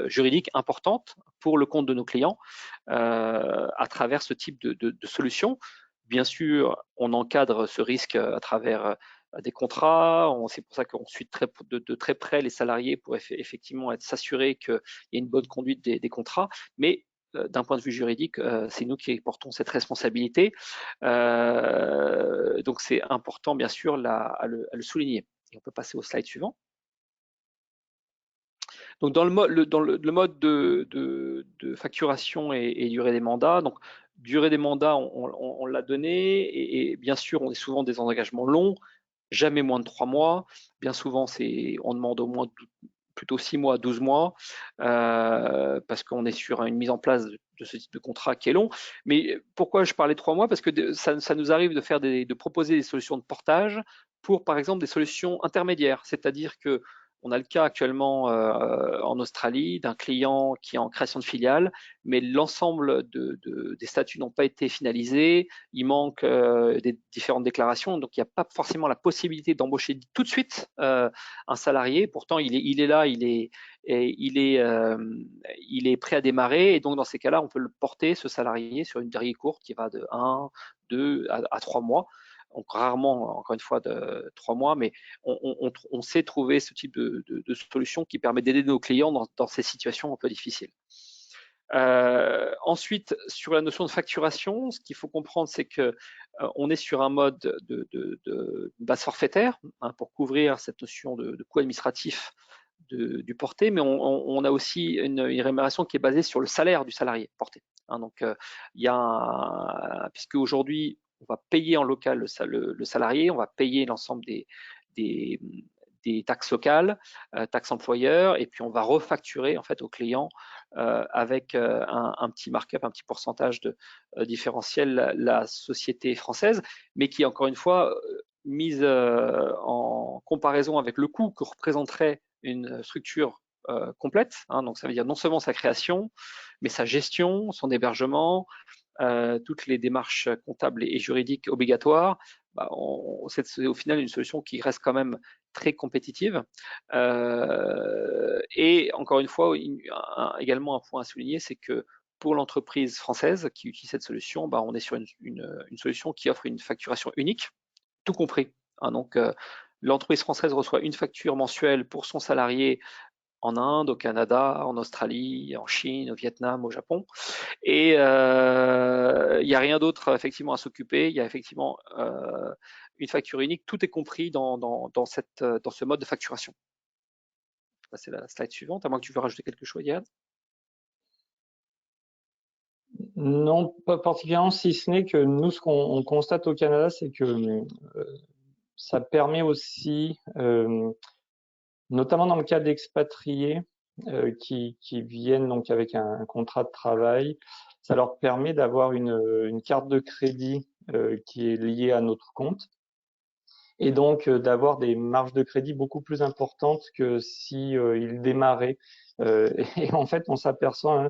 juridique importante pour le compte de nos clients à travers ce type de solution. Bien sûr, on encadre ce risque à travers des contrats. C'est pour ça qu'on suit de très près les salariés pour effectivement s'assurer qu'il y ait une bonne conduite des contrats. Mais d'un point de vue juridique, c'est nous qui portons cette responsabilité. Donc c'est important, bien sûr, à le souligner. Et on peut passer au slide suivant. Donc dans le mode de facturation et durée des mandats, donc durée des mandats, on l'a donné, et bien sûr, on est souvent des engagements longs, jamais moins de 3 mois. Bien souvent, on demande au moins plutôt 6 mois, 12 mois, parce qu'on est sur une mise en place de ce type de contrat qui est long. Mais pourquoi je parlais de 3 mois? Parce que ça nous arrive de proposer des solutions de portage pour, par exemple, des solutions intermédiaires. C'est-à-dire que on a le cas actuellement en Australie d'un client qui est en création de filiale, mais l'ensemble des statuts n'ont pas été finalisés. Il manque des différentes déclarations, donc il n'y a pas forcément la possibilité d'embaucher tout de suite un salarié. Pourtant, il est là, il est prêt à démarrer, et donc dans ces cas-là, on peut le porter, ce salarié, sur une durée courte qui va de 1, 2 à 3 mois. Donc rarement, encore une fois, de 3 mois, mais on sait trouver ce type de solution qui permet d'aider nos clients dans ces situations un peu difficiles. Ensuite, sur la notion de facturation, ce qu'il faut comprendre, c'est que on est sur un mode de base forfaitaire pour couvrir cette notion de coût administratif du porté, mais on a aussi une rémunération qui est basée sur le salaire du salarié porté. Donc, il y a puisque aujourd'hui, on va payer en local le salarié, on va payer l'ensemble des taxes locales, taxes employeurs, et puis on va refacturer en fait au client avec un petit markup, un petit pourcentage de différentiel, la société française, mais qui, encore une fois, mise en comparaison avec le coût que représenterait une structure complète. Donc ça veut dire non seulement sa création, mais sa gestion, son hébergement, toutes les démarches comptables et juridiques obligatoires. C'est au final une solution qui reste quand même très compétitive. Et encore une fois, également un point à souligner, c'est que pour l'entreprise française qui utilise cette solution, on est sur une solution qui offre une facturation unique, tout compris. Donc, l'entreprise française reçoit une facture mensuelle pour son salarié en Inde, au Canada, en Australie, en Chine, au Vietnam, au Japon. Et il n'y a rien d'autre effectivement à s'occuper. Il y a effectivement une facture unique. Tout est compris dans ce mode de facturation. Je vais passer à la slide suivante, à moins que tu veux rajouter quelque chose, Yann. Non, pas particulièrement, si ce n'est que nous, ce qu'on constate au Canada, c'est que ça permet aussi, notamment dans le cas d'expatriés qui viennent donc avec un contrat de travail, ça leur permet d'avoir une carte de crédit qui est liée à notre compte, et donc d'avoir des marges de crédit beaucoup plus importantes que si ils démarraient. Et en fait, on s'aperçoit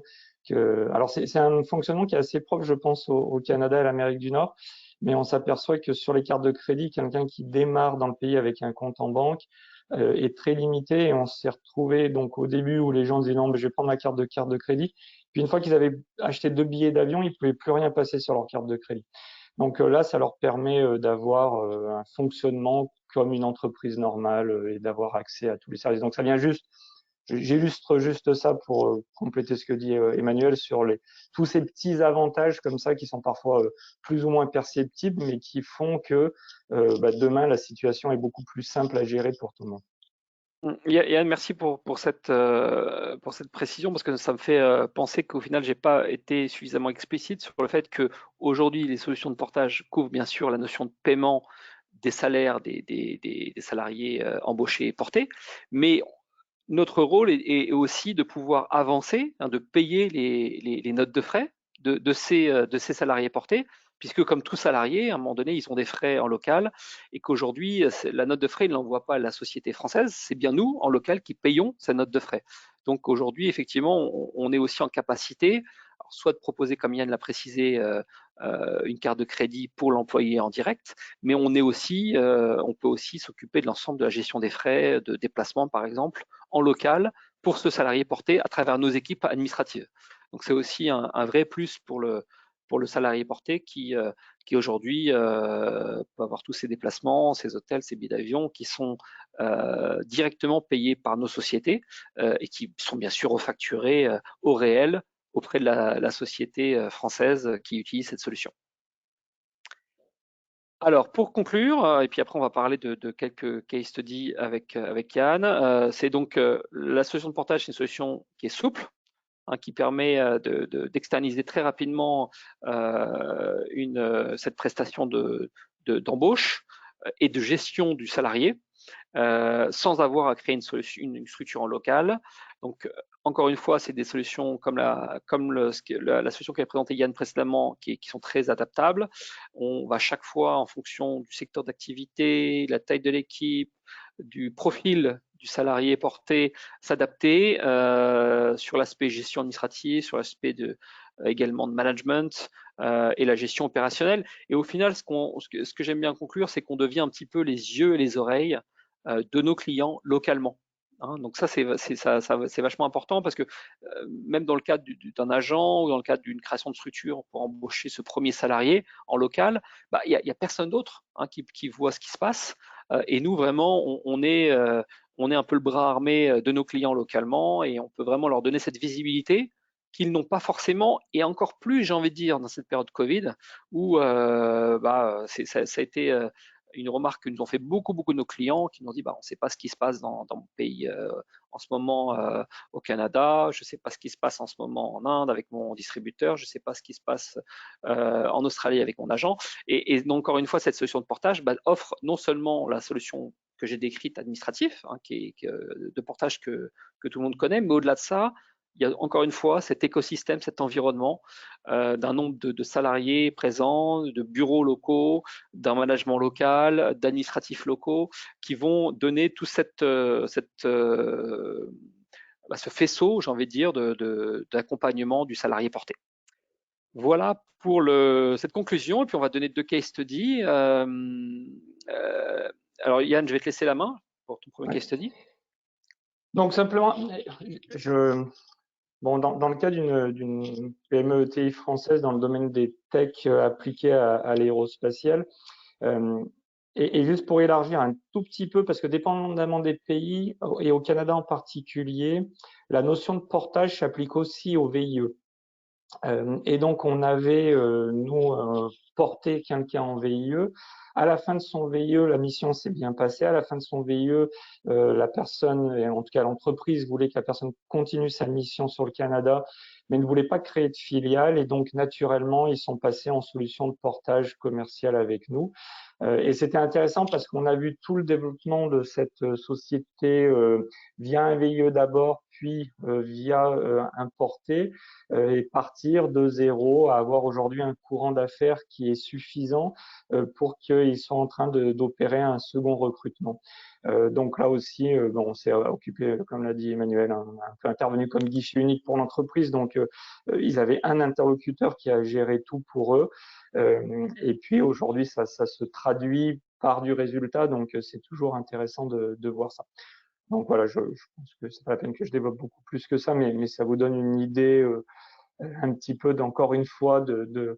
que, alors c'est un fonctionnement qui est assez propre, je pense, au Canada et à l'Amérique du Nord, mais on s'aperçoit que sur les cartes de crédit, quelqu'un qui démarre dans le pays avec un compte en banque est très limité, et on s'est retrouvé donc au début où les gens disaient non, mais je vais prendre ma carte de crédit. Puis une fois qu'ils avaient acheté 2 billets d'avion, ils pouvaient plus rien passer sur leur carte de crédit. Donc là, ça leur permet d'avoir un fonctionnement comme une entreprise normale et d'avoir accès à tous les services. Donc ça vient juste, j'illustre juste ça pour compléter ce que dit Emmanuel sur tous ces petits avantages comme ça qui sont parfois plus ou moins perceptibles, mais qui font que demain, la situation est beaucoup plus simple à gérer pour tout le monde. Yann, merci pour cette précision, parce que ça me fait penser qu'au final, j'ai pas été suffisamment explicite sur le fait que aujourd'hui, les solutions de portage couvrent bien sûr la notion de paiement des salaires des salariés embauchés et portés, mais notre rôle est aussi de pouvoir avancer, de payer les notes de frais de ces salariés portés, puisque comme tout salarié, à un moment donné, ils ont des frais en local, et qu'aujourd'hui, la note de frais, ils ne l'envoient pas à la société française, c'est bien nous, en local, qui payons cette note de frais. Donc aujourd'hui, effectivement, on est aussi en capacité, alors, soit de proposer, comme Yann l'a précisé, une carte de crédit pour l'employé en direct, mais on peut aussi s'occuper de l'ensemble de la gestion des frais de déplacement, par exemple, en local, pour ce salarié porté à travers nos équipes administratives. Donc c'est aussi un vrai plus pour le salarié porté qui aujourd'hui peut avoir tous ses déplacements, ses hôtels, ses billets d'avion qui sont directement payés par nos sociétés et qui sont bien sûr refacturés au réel auprès de la société française qui utilise cette solution. Alors, pour conclure, et puis après on va parler de quelques case studies avec Yann, c'est donc la solution de portage, c'est une solution qui est souple, qui permet d'externaliser très rapidement cette prestation d'embauche et de gestion du salarié. sans avoir à créer une structure en local. Donc, encore une fois, c'est des solutions comme la solution qu'avait présentée Yann précédemment, qui sont très adaptables. On va chaque fois, en fonction du secteur d'activité, la taille de l'équipe, du profil du salarié porté, s'adapter sur l'aspect gestion administrative, sur l'aspect également de management et la gestion opérationnelle. Et au final, ce que j'aime bien conclure, c'est qu'on devient un petit peu les yeux et les oreilles de nos clients localement. Donc ça, c'est vachement important parce que même dans le cadre d'un agent ou dans le cadre d'une création de structure pour embaucher ce premier salarié en local, il y a personne d'autre qui voit ce qui se passe. Et nous, vraiment, on est un peu le bras armé de nos clients localement et on peut vraiment leur donner cette visibilité qu'ils n'ont pas forcément, et encore plus, j'ai envie de dire, dans cette période Covid, où ça a été une remarque que nous ont fait beaucoup de nos clients qui nous ont dit on ne sait pas ce qui se passe dans mon pays en ce moment au Canada, je ne sais pas ce qui se passe en ce moment en Inde avec mon distributeur, je ne sais pas ce qui se passe en Australie avec mon agent. Et donc, encore une fois, cette solution de portage offre non seulement la solution que j'ai décrite administrative, de portage que tout le monde connaît, mais au-delà de ça, il y a encore une fois cet écosystème, cet environnement d'un nombre de salariés présents, de bureaux locaux, d'un management local, d'administratifs locaux qui vont donner tout ce faisceau, j'ai envie de dire, d'accompagnement du salarié porté. Voilà pour cette conclusion. Et puis on va donner 2 case studies. Alors Yann, je vais te laisser la main pour ton premier case study. Donc simplement, dans le cas d'une PME ETI française dans le domaine des tech appliqués à l'aérospatial, et juste pour élargir un tout petit peu, parce que dépendamment des pays, et au Canada en particulier, la notion de portage s'applique aussi au VIE. Et donc, on avait, nous, porté quelqu'un en VIE. À la fin de son VIE, la mission s'est bien passée. À la fin de son VIE, la personne, et en tout cas l'entreprise, voulait que la personne continue sa mission sur le Canada, mais ne voulait pas créer de filiale. Et donc, naturellement, ils sont passés en solution de portage commercial avec nous. Et c'était intéressant parce qu'on a vu tout le développement de cette société via un VIE d'abord, puis via un porté, et partir de zéro à avoir aujourd'hui un courant d'affaires qui est suffisant pour qu'ils soient en train d'opérer un second recrutement. Donc là aussi, on s'est occupé, comme l'a dit Emmanuel, on a un peu intervenu comme guichet unique pour l'entreprise. Donc, ils avaient un interlocuteur qui a géré tout pour eux. Et puis aujourd'hui, ça se traduit par du résultat. Donc, c'est toujours intéressant de voir ça. Donc voilà, je pense que c'est pas la peine que je développe beaucoup plus que ça, mais ça vous donne une idée un petit peu d'encore une fois d'une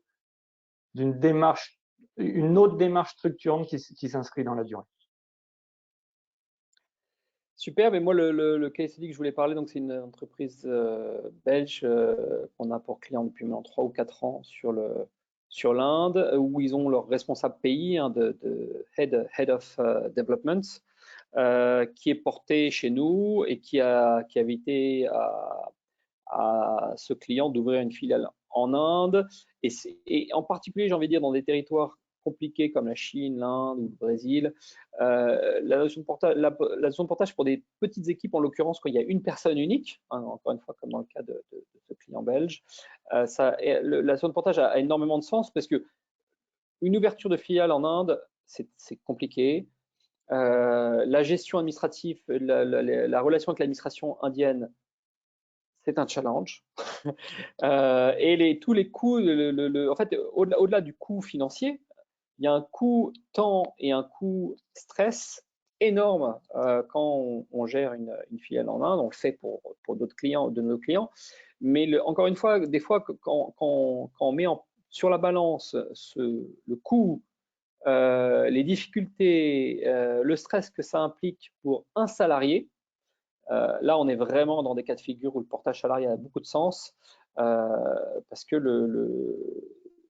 démarche, une autre démarche structurante qui s'inscrit dans la durée. Super, mais moi le case study que je voulais parler, donc c'est une entreprise belge qu'on a pour client depuis maintenant 3 ou 4 ans sur l'Inde, où ils ont leur responsable pays de Head of Development, qui est porté chez nous et qui a évité à ce client d'ouvrir une filiale en Inde. Et en particulier, j'ai envie de dire, dans des territoires compliqués comme la Chine, l'Inde ou le Brésil, la notion de portage pour des petites équipes, en l'occurrence, quand il y a une personne unique, encore une fois, comme dans le cas de ce client belge, la notion de portage a énormément de sens parce que une ouverture de filiale en Inde, c'est compliqué. La gestion administrative, la relation avec l'administration indienne, c'est un challenge. Et tous les coûts, en fait, au-delà du coût financier, il y a un coût temps et un coût stress énorme quand on gère une filiale en Inde. On le fait pour d'autres clients, de nos clients. Mais encore une fois, des fois, quand on met sur la balance le coût, les difficultés, le stress que ça implique pour un salarié, là, on est vraiment dans des cas de figure où le portage salarié a beaucoup de sens parce que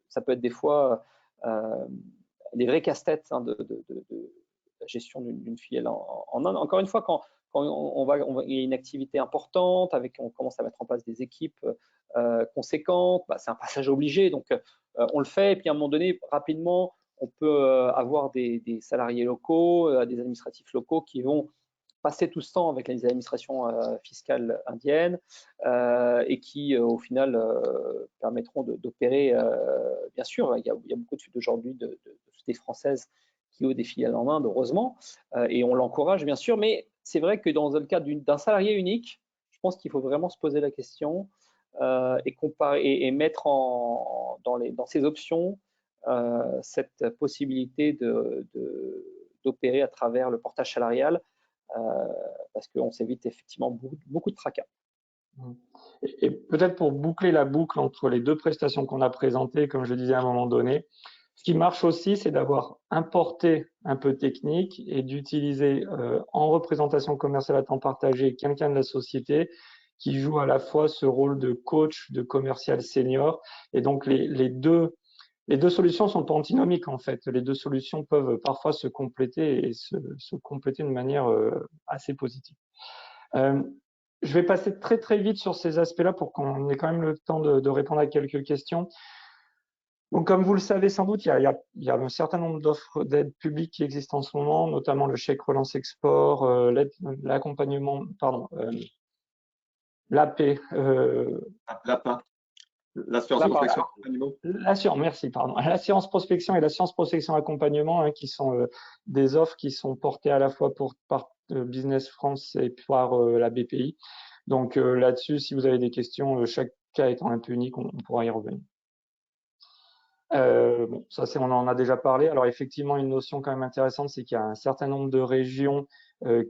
ça peut être des fois des vrais casse-têtes de la gestion d'une filiale en Inde. Encore une fois, quand il y a une activité importante, on commence à mettre en place des équipes conséquentes, c'est un passage obligé, donc on le fait, et puis à un moment donné, rapidement, on peut avoir des salariés locaux, des administratifs locaux qui vont passer tout ce temps avec les administrations fiscales indiennes et qui, au final, permettront d'opérer. Bien sûr, il y a beaucoup aujourd'hui de sociétés françaises qui ont des filiales en Inde, heureusement, et on l'encourage, bien sûr, mais c'est vrai que dans le cas d'un salarié unique, je pense qu'il faut vraiment se poser la question et comparer et mettre dans ces options cette possibilité d'opérer à travers le portage salarial parce qu'on s'évite effectivement beaucoup de tracas. Et peut-être pour boucler la boucle entre les deux prestations qu'on a présentées, comme je disais à un moment donné, ce qui marche aussi, c'est d'avoir importé un peu technique et d'utiliser en représentation commerciale à temps partagé quelqu'un de la société qui joue à la fois ce rôle de coach, de commercial senior. Et donc les deux solutions sont pas antinomiques en fait. Les deux solutions peuvent parfois se compléter et se compléter de manière assez positive. Je vais passer très très vite sur ces aspects-là pour qu'on ait quand même le temps de répondre à quelques questions. Donc, comme vous le savez sans doute, il y a un certain nombre d'offres d'aide publique qui existent en ce moment, notamment le chèque relance export, l'accompagnement, pardon, l'AP, l'APA, l'assurance prospection accompagnement. Merci, pardon. L'assurance prospection et l'assurance prospection accompagnement, hein, qui sont des offres qui sont portées à la fois par Business France et par la BPI. Donc là-dessus, si vous avez des questions, chaque cas étant un peu unique, on pourra y revenir. Bon, ça, on en a déjà parlé. Alors effectivement, une notion quand même intéressante, c'est qu'il y a un certain nombre de régions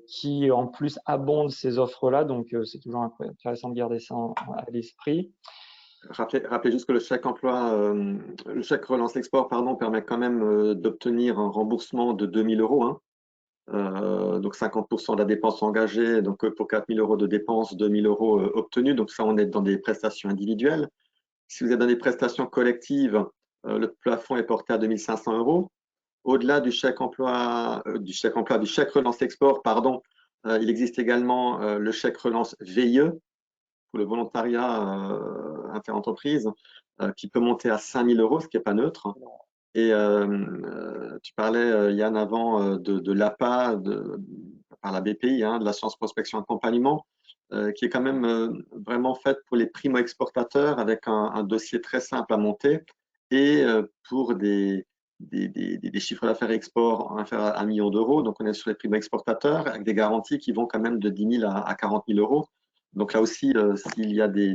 qui, en plus, abondent ces offres-là. Donc, c'est toujours intéressant de garder ça à l'esprit. Rappelez juste que le chèque emploi, le chèque relance export, pardon, permet quand même d'obtenir un remboursement de 2 000 euros. Hein. Donc 50% de la dépense engagée, donc pour 4 000 euros de dépenses, 2 000 euros obtenus. Donc ça, on est dans des prestations individuelles. Si vous êtes dans des prestations collectives, le plafond est porté à 2 500 euros. Au-delà du chèque relance export, pardon, il existe également le chèque relance VIE pour le volontariat interentreprise qui peut monter à 5 000 euros, ce qui n'est pas neutre. Et tu parlais, Yann, avant de l'APA par la BPI, hein, de l'assurance prospection accompagnement, qui est quand même vraiment faite pour les primo-exportateurs avec un dossier très simple à monter et pour des chiffres d'affaires export inférieurs à 1 million d'euros. Donc, on est sur les primo-exportateurs avec des garanties qui vont quand même de 10 000 à 40 000 euros. Donc là aussi, s'il y a des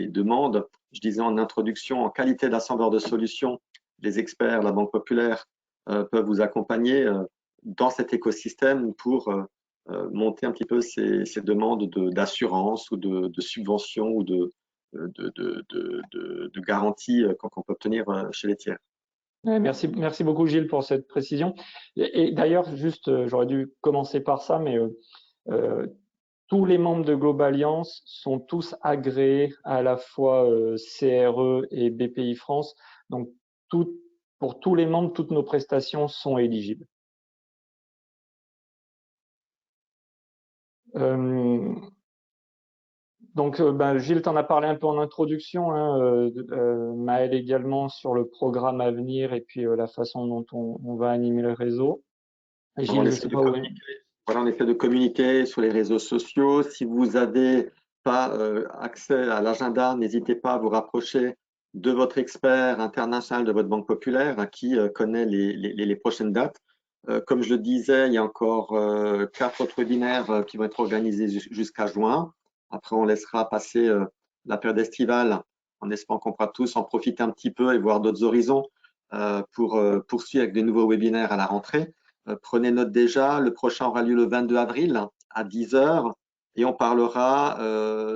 demandes, je disais en introduction, en qualité d'assembleur de solutions, les experts, la Banque Populaire peuvent vous accompagner dans cet écosystème pour monter un petit peu ces demandes d'assurance ou de subvention ou de garantie qu'on peut obtenir chez les tiers. Ouais, merci beaucoup Gilles pour cette précision. Et d'ailleurs, juste, j'aurais dû commencer par ça, mais tous les membres de Globaliance sont tous agréés à la fois CRE et BPI France. Donc, pour tous les membres, toutes nos prestations sont éligibles. Donc, Gilles t'en a parlé un peu en introduction, hein, Maël également sur le programme à venir et puis la façon dont on va animer le réseau. Et Gilles, je sais pas où. Voilà, on essaie de communiquer sur les réseaux sociaux. Si vous n'avez pas accès à l'agenda, n'hésitez pas à vous rapprocher de votre expert international de votre Banque Populaire qui connaît les prochaines dates. Comme je le disais, il y a encore 4 autres webinaires qui vont être organisés jusqu'à juin. Après, on laissera passer la période estivale en espérant qu'on pourra tous en profiter un petit peu et voir d'autres horizons pour poursuivre avec de nouveaux webinaires à la rentrée. Prenez note déjà, le prochain aura lieu le 22 avril à 10 h et on parlera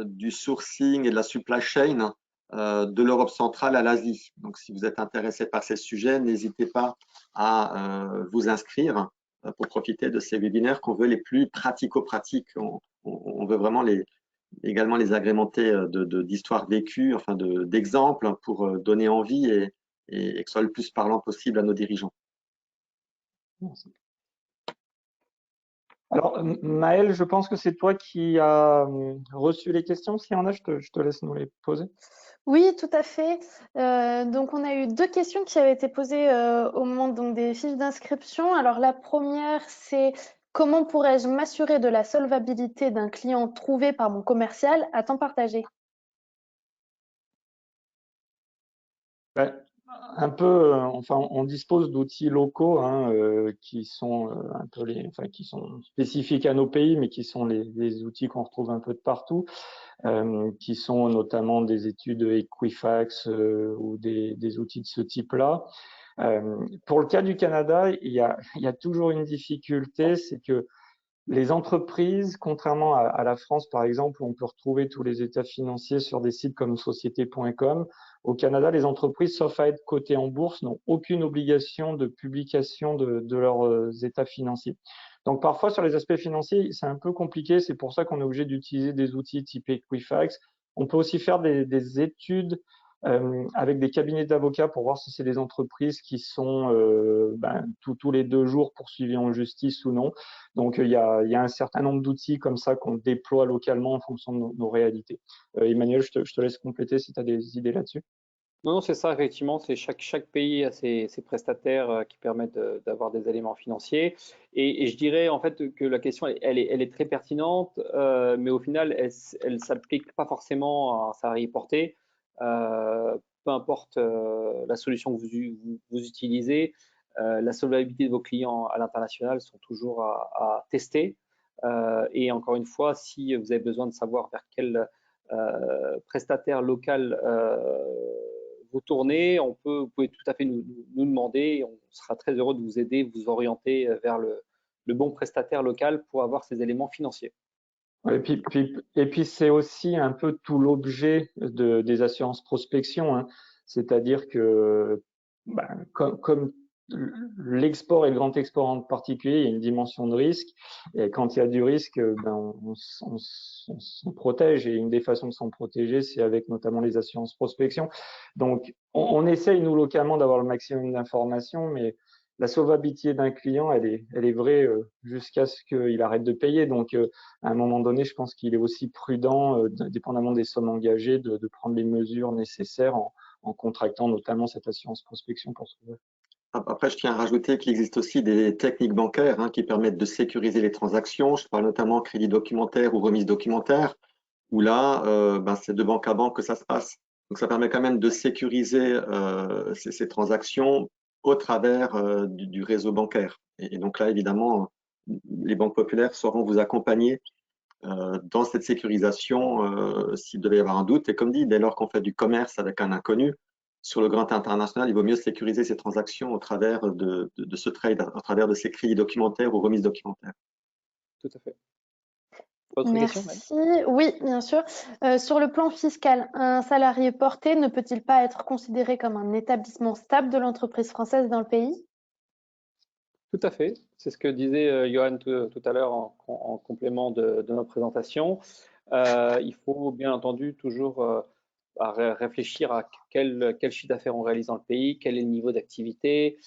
du sourcing et de la supply chain de l'Europe centrale à l'Asie. Donc, si vous êtes intéressé par ces sujets, n'hésitez pas à vous inscrire pour profiter de ces webinaires qu'on veut les plus pratico-pratiques. On veut vraiment également les agrémenter d'histoires vécues, enfin d'exemples pour donner envie et que ce soit le plus parlant possible à nos dirigeants. Merci. Alors, Maëlle, je pense que c'est toi qui as reçu les questions. S'il y en a, je te laisse nous les poser. Oui, tout à fait. Donc, on a eu 2 questions qui avaient été posées au moment donc, des fiches d'inscription. Alors, la première, c'est comment pourrais-je m'assurer de la solvabilité d'un client trouvé par mon commercial à temps partagé? Ben, un peu, enfin, on dispose d'outils locaux hein, qui sont un peu enfin, qui sont spécifiques à nos pays, mais qui sont les outils qu'on retrouve un peu de partout, qui sont notamment des études Equifax ou des outils de ce type-là. Pour le cas du Canada, il y a toujours une difficulté, c'est que les entreprises, contrairement à la France, par exemple, où on peut retrouver tous les états financiers sur des sites comme société.com, au Canada, les entreprises, sauf à être cotées en bourse, n'ont aucune obligation de publication de leurs états financiers. Donc parfois, sur les aspects financiers, c'est un peu compliqué. C'est pour ça qu'on est obligé d'utiliser des outils type Equifax. On peut aussi faire des études avec des cabinets d'avocats pour voir si c'est des entreprises qui sont tous les 2 jours poursuivies en justice ou non. Donc, il y a un certain nombre d'outils comme ça qu'on déploie localement en fonction de nos réalités. Emmanuel, je te laisse compléter si tu as des idées là-dessus. Non, non, c'est ça, effectivement, c'est chaque pays a ses prestataires qui permettent d'avoir des éléments financiers. Et je dirais en fait que la question, elle est très pertinente, mais au final, elle s'applique pas forcément à un salarié porté. Peu importe la solution que vous utilisez, la solvabilité de vos clients à l'international sont toujours à tester. Et encore une fois, si vous avez besoin de savoir vers quel prestataire local vous tournez, vous pouvez tout à fait nous demander et on sera très heureux de vous aider, vous orienter vers le bon prestataire local pour avoir ces éléments financiers. Et puis c'est aussi un peu tout l'objet des assurances prospection, hein. C'est-à-dire que comme l'export et le grand export en particulier, il y a une dimension de risque. Et quand il y a du risque, on s'en protège. Et une des façons de s'en protéger, c'est avec notamment les assurances prospection. Donc, on essaye, nous, localement, d'avoir le maximum d'informations, mais la solvabilité d'un client, elle est vraie jusqu'à ce qu'il arrête de payer. Donc, à un moment donné, je pense qu'il est aussi prudent, dépendamment des sommes engagées, de prendre les mesures nécessaires en contractant notamment cette assurance prospection pour trouver. Après, je tiens à rajouter qu'il existe aussi des techniques bancaires qui permettent de sécuriser les transactions. Je parle notamment crédit documentaire ou remise documentaire, où là, c'est de banque à banque que ça se passe. Donc, ça permet quand même de sécuriser ces transactions au travers du réseau bancaire. Et donc là, évidemment, les banques populaires sauront vous accompagner dans cette sécurisation s'il devait y avoir un doute. Et comme dit, dès lors qu'on fait du commerce avec un inconnu, sur le grand international, il vaut mieux sécuriser ces transactions au travers de ce trade, au travers de ces crédits documentaires ou remises documentaires. Tout à fait. Autre question, Mel? Merci. Oui, bien sûr. Sur le plan fiscal, un salarié porté ne peut-il pas être considéré comme un établissement stable de l'entreprise française dans le pays? Tout à fait. C'est ce que disait Johan tout à l'heure en complément de notre présentation. Il faut bien entendu toujours réfléchir à quel chiffre d'affaires on réalise dans le pays, quel est le niveau d'activité.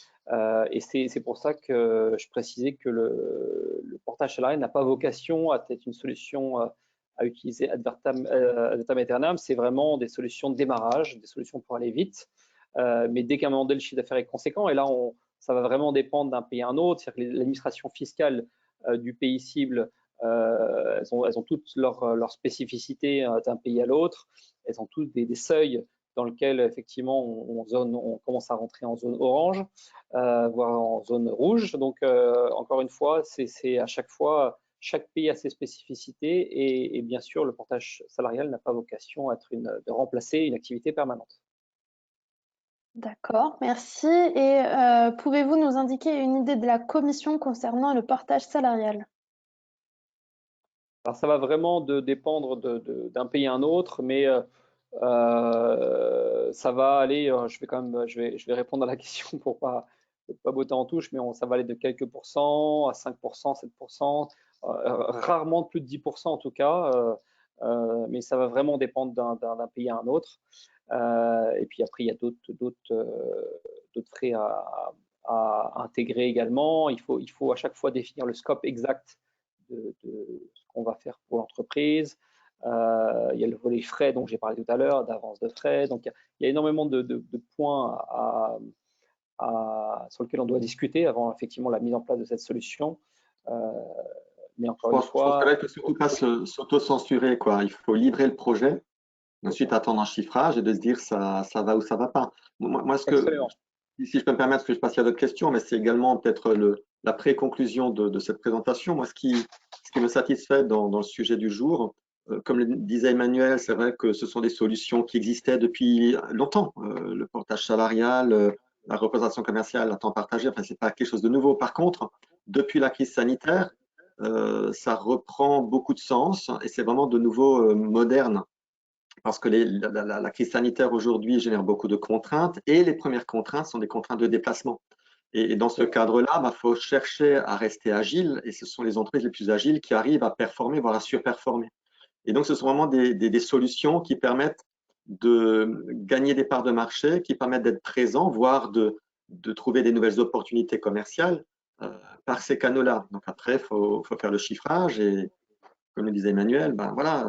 Et c'est pour ça que je précisais que le portage salarial n'a pas vocation à être une solution à utiliser ad vitam aeternam. C'est vraiment des solutions de démarrage, des solutions pour aller vite. Mais dès qu'à un moment donné, le chiffre d'affaires est conséquent, et là, ça va vraiment dépendre d'un pays à un autre. C'est-à-dire que l'administration fiscale du pays cible, elles ont toutes leurs spécificités d'un pays à l'autre. Elles ont toutes des seuils dans lesquels, effectivement, on commence à rentrer en zone orange, voire en zone rouge. Donc, encore une fois, c'est à chaque fois, chaque pays a ses spécificités et bien sûr, le portage salarial n'a pas vocation à être de remplacer une activité permanente. D'accord, merci. Et pouvez-vous nous indiquer une idée de la commission concernant le portage salarial? Alors, ça va vraiment dépendre d'un pays à un autre, mais ça va aller, je vais répondre à la question pour pas botter en touche, mais ça va aller de quelques pourcents à 5%, 7%, rarement plus de 10% en tout cas, mais ça va vraiment dépendre d'un pays à un autre. Et puis après, il y a d'autres frais à intégrer également. Il faut à chaque fois définir le scope exact ce qu'on va faire pour l'entreprise. Il y a le volet frais dont j'ai parlé tout à l'heure, d'avance de frais. Donc, il y a énormément de points sur lesquels on doit discuter avant effectivement la mise en place de cette solution. Mais encore une fois… Je pense que là, il ne faut surtout pas s'auto-censurer, quoi. Il faut livrer le projet, ensuite attendre un chiffrage et de se dire ça va ou ça va pas. Moi, si je peux me permettre, que je passe à d'autres questions, mais c'est également peut-être la pré-conclusion de cette présentation. Moi, ce qui me satisfait dans le sujet du jour, comme le disait Emmanuel, c'est vrai que ce sont des solutions qui existaient depuis longtemps. Le portage salarial, la représentation commerciale à temps partagé, enfin, c'est pas quelque chose de nouveau. Par contre, depuis la crise sanitaire, ça reprend beaucoup de sens et c'est vraiment de nouveau moderne. Parce que la crise sanitaire aujourd'hui génère beaucoup de contraintes et les premières contraintes sont des contraintes de déplacement. Et dans ce cadre-là, il faut chercher à rester agile et ce sont les entreprises les plus agiles qui arrivent à performer, voire à surperformer. Et donc, ce sont vraiment des solutions qui permettent de gagner des parts de marché, qui permettent d'être présents, voire de trouver des nouvelles opportunités commerciales par ces canaux-là. Donc après, il faut faire le chiffrage et comme le disait Emmanuel, ben voilà,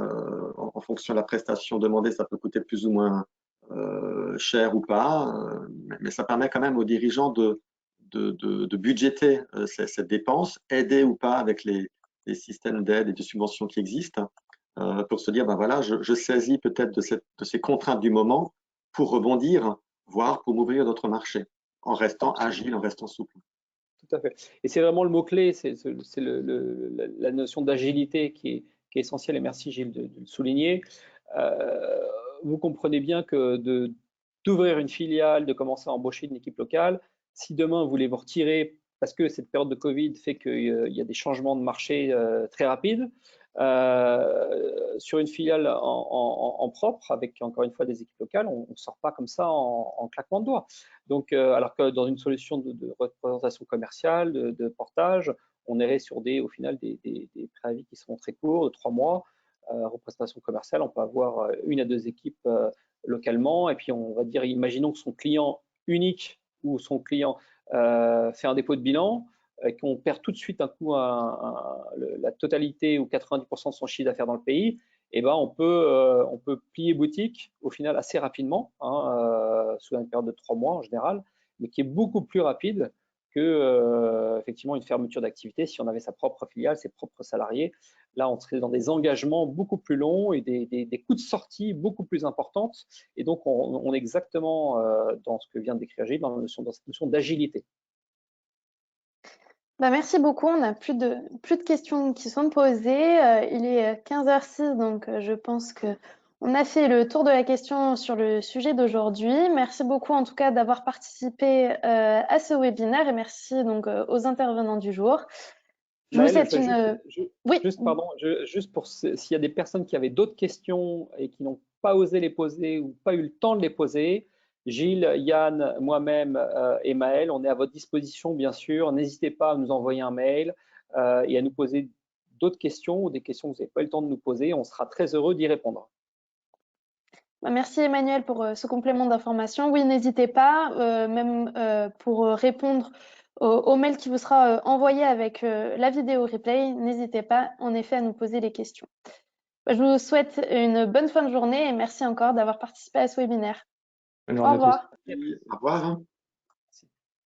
en fonction de la prestation demandée, ça peut coûter plus ou moins cher ou pas, mais ça permet quand même aux dirigeants de budgéter cette dépense, aider ou pas avec les systèmes d'aide et de subventions qui existent, pour se dire, ben voilà, je saisis peut-être de ces contraintes du moment pour rebondir, voire pour m'ouvrir d'autres marchés, en restant agile, en restant souple. Tout à fait. Et c'est vraiment le mot-clé, c'est la notion d'agilité qui est essentielle, et merci Gilles de le souligner. Vous comprenez bien que d'ouvrir une filiale, de commencer à embaucher une équipe locale, si demain vous voulez vous retirer parce que cette période de Covid fait qu'il y a des changements de marché très rapides, sur une filiale en propre, avec encore une fois des équipes locales, on ne sort pas comme ça en claquement de doigts. Donc, alors que dans une solution de représentation commerciale, de portage, on irait sur au final des préavis qui seront très courts, de 3 mois. Représentation commerciale, on peut avoir 1 à 2 équipes localement, et puis on va dire, imaginons que son client unique ou son client fait un dépôt de bilan, qu'on perd tout de suite un coup la totalité ou 90% de son chiffre d'affaires dans le pays, et ben on peut plier boutique au final assez rapidement, sous une période de 3 mois en général, mais qui est beaucoup plus rapide que effectivement une fermeture d'activité si on avait sa propre filiale, ses propres salariés. Là, on serait dans des engagements beaucoup plus longs et des coûts de sortie beaucoup plus importantes. Et donc, on est exactement dans ce que vient de décrire Gilles, dans cette notion d'agilité. Bah, merci beaucoup. On n'a plus de questions qui sont posées. Il est 15h06, donc je pense qu'on a fait le tour de la question sur le sujet d'aujourd'hui. Merci beaucoup en tout cas d'avoir participé à ce webinaire et merci donc aux intervenants du jour. Je vous souhaite oui. Juste pour s'il y a des personnes qui avaient d'autres questions et qui n'ont pas osé les poser ou pas eu le temps de les poser, Gilles, Yann, moi-même et Maël, on est à votre disposition, bien sûr. N'hésitez pas à nous envoyer un mail et à nous poser d'autres questions ou des questions que vous n'avez pas eu le temps de nous poser. On sera très heureux d'y répondre. Merci Emmanuel pour ce complément d'information. Oui, n'hésitez pas, même pour répondre au mail qui vous sera envoyé avec la vidéo replay, n'hésitez pas en effet à nous poser les questions. Je vous souhaite une bonne fin de journée et merci encore d'avoir participé à ce webinaire. Bonne journée Au revoir. Au revoir.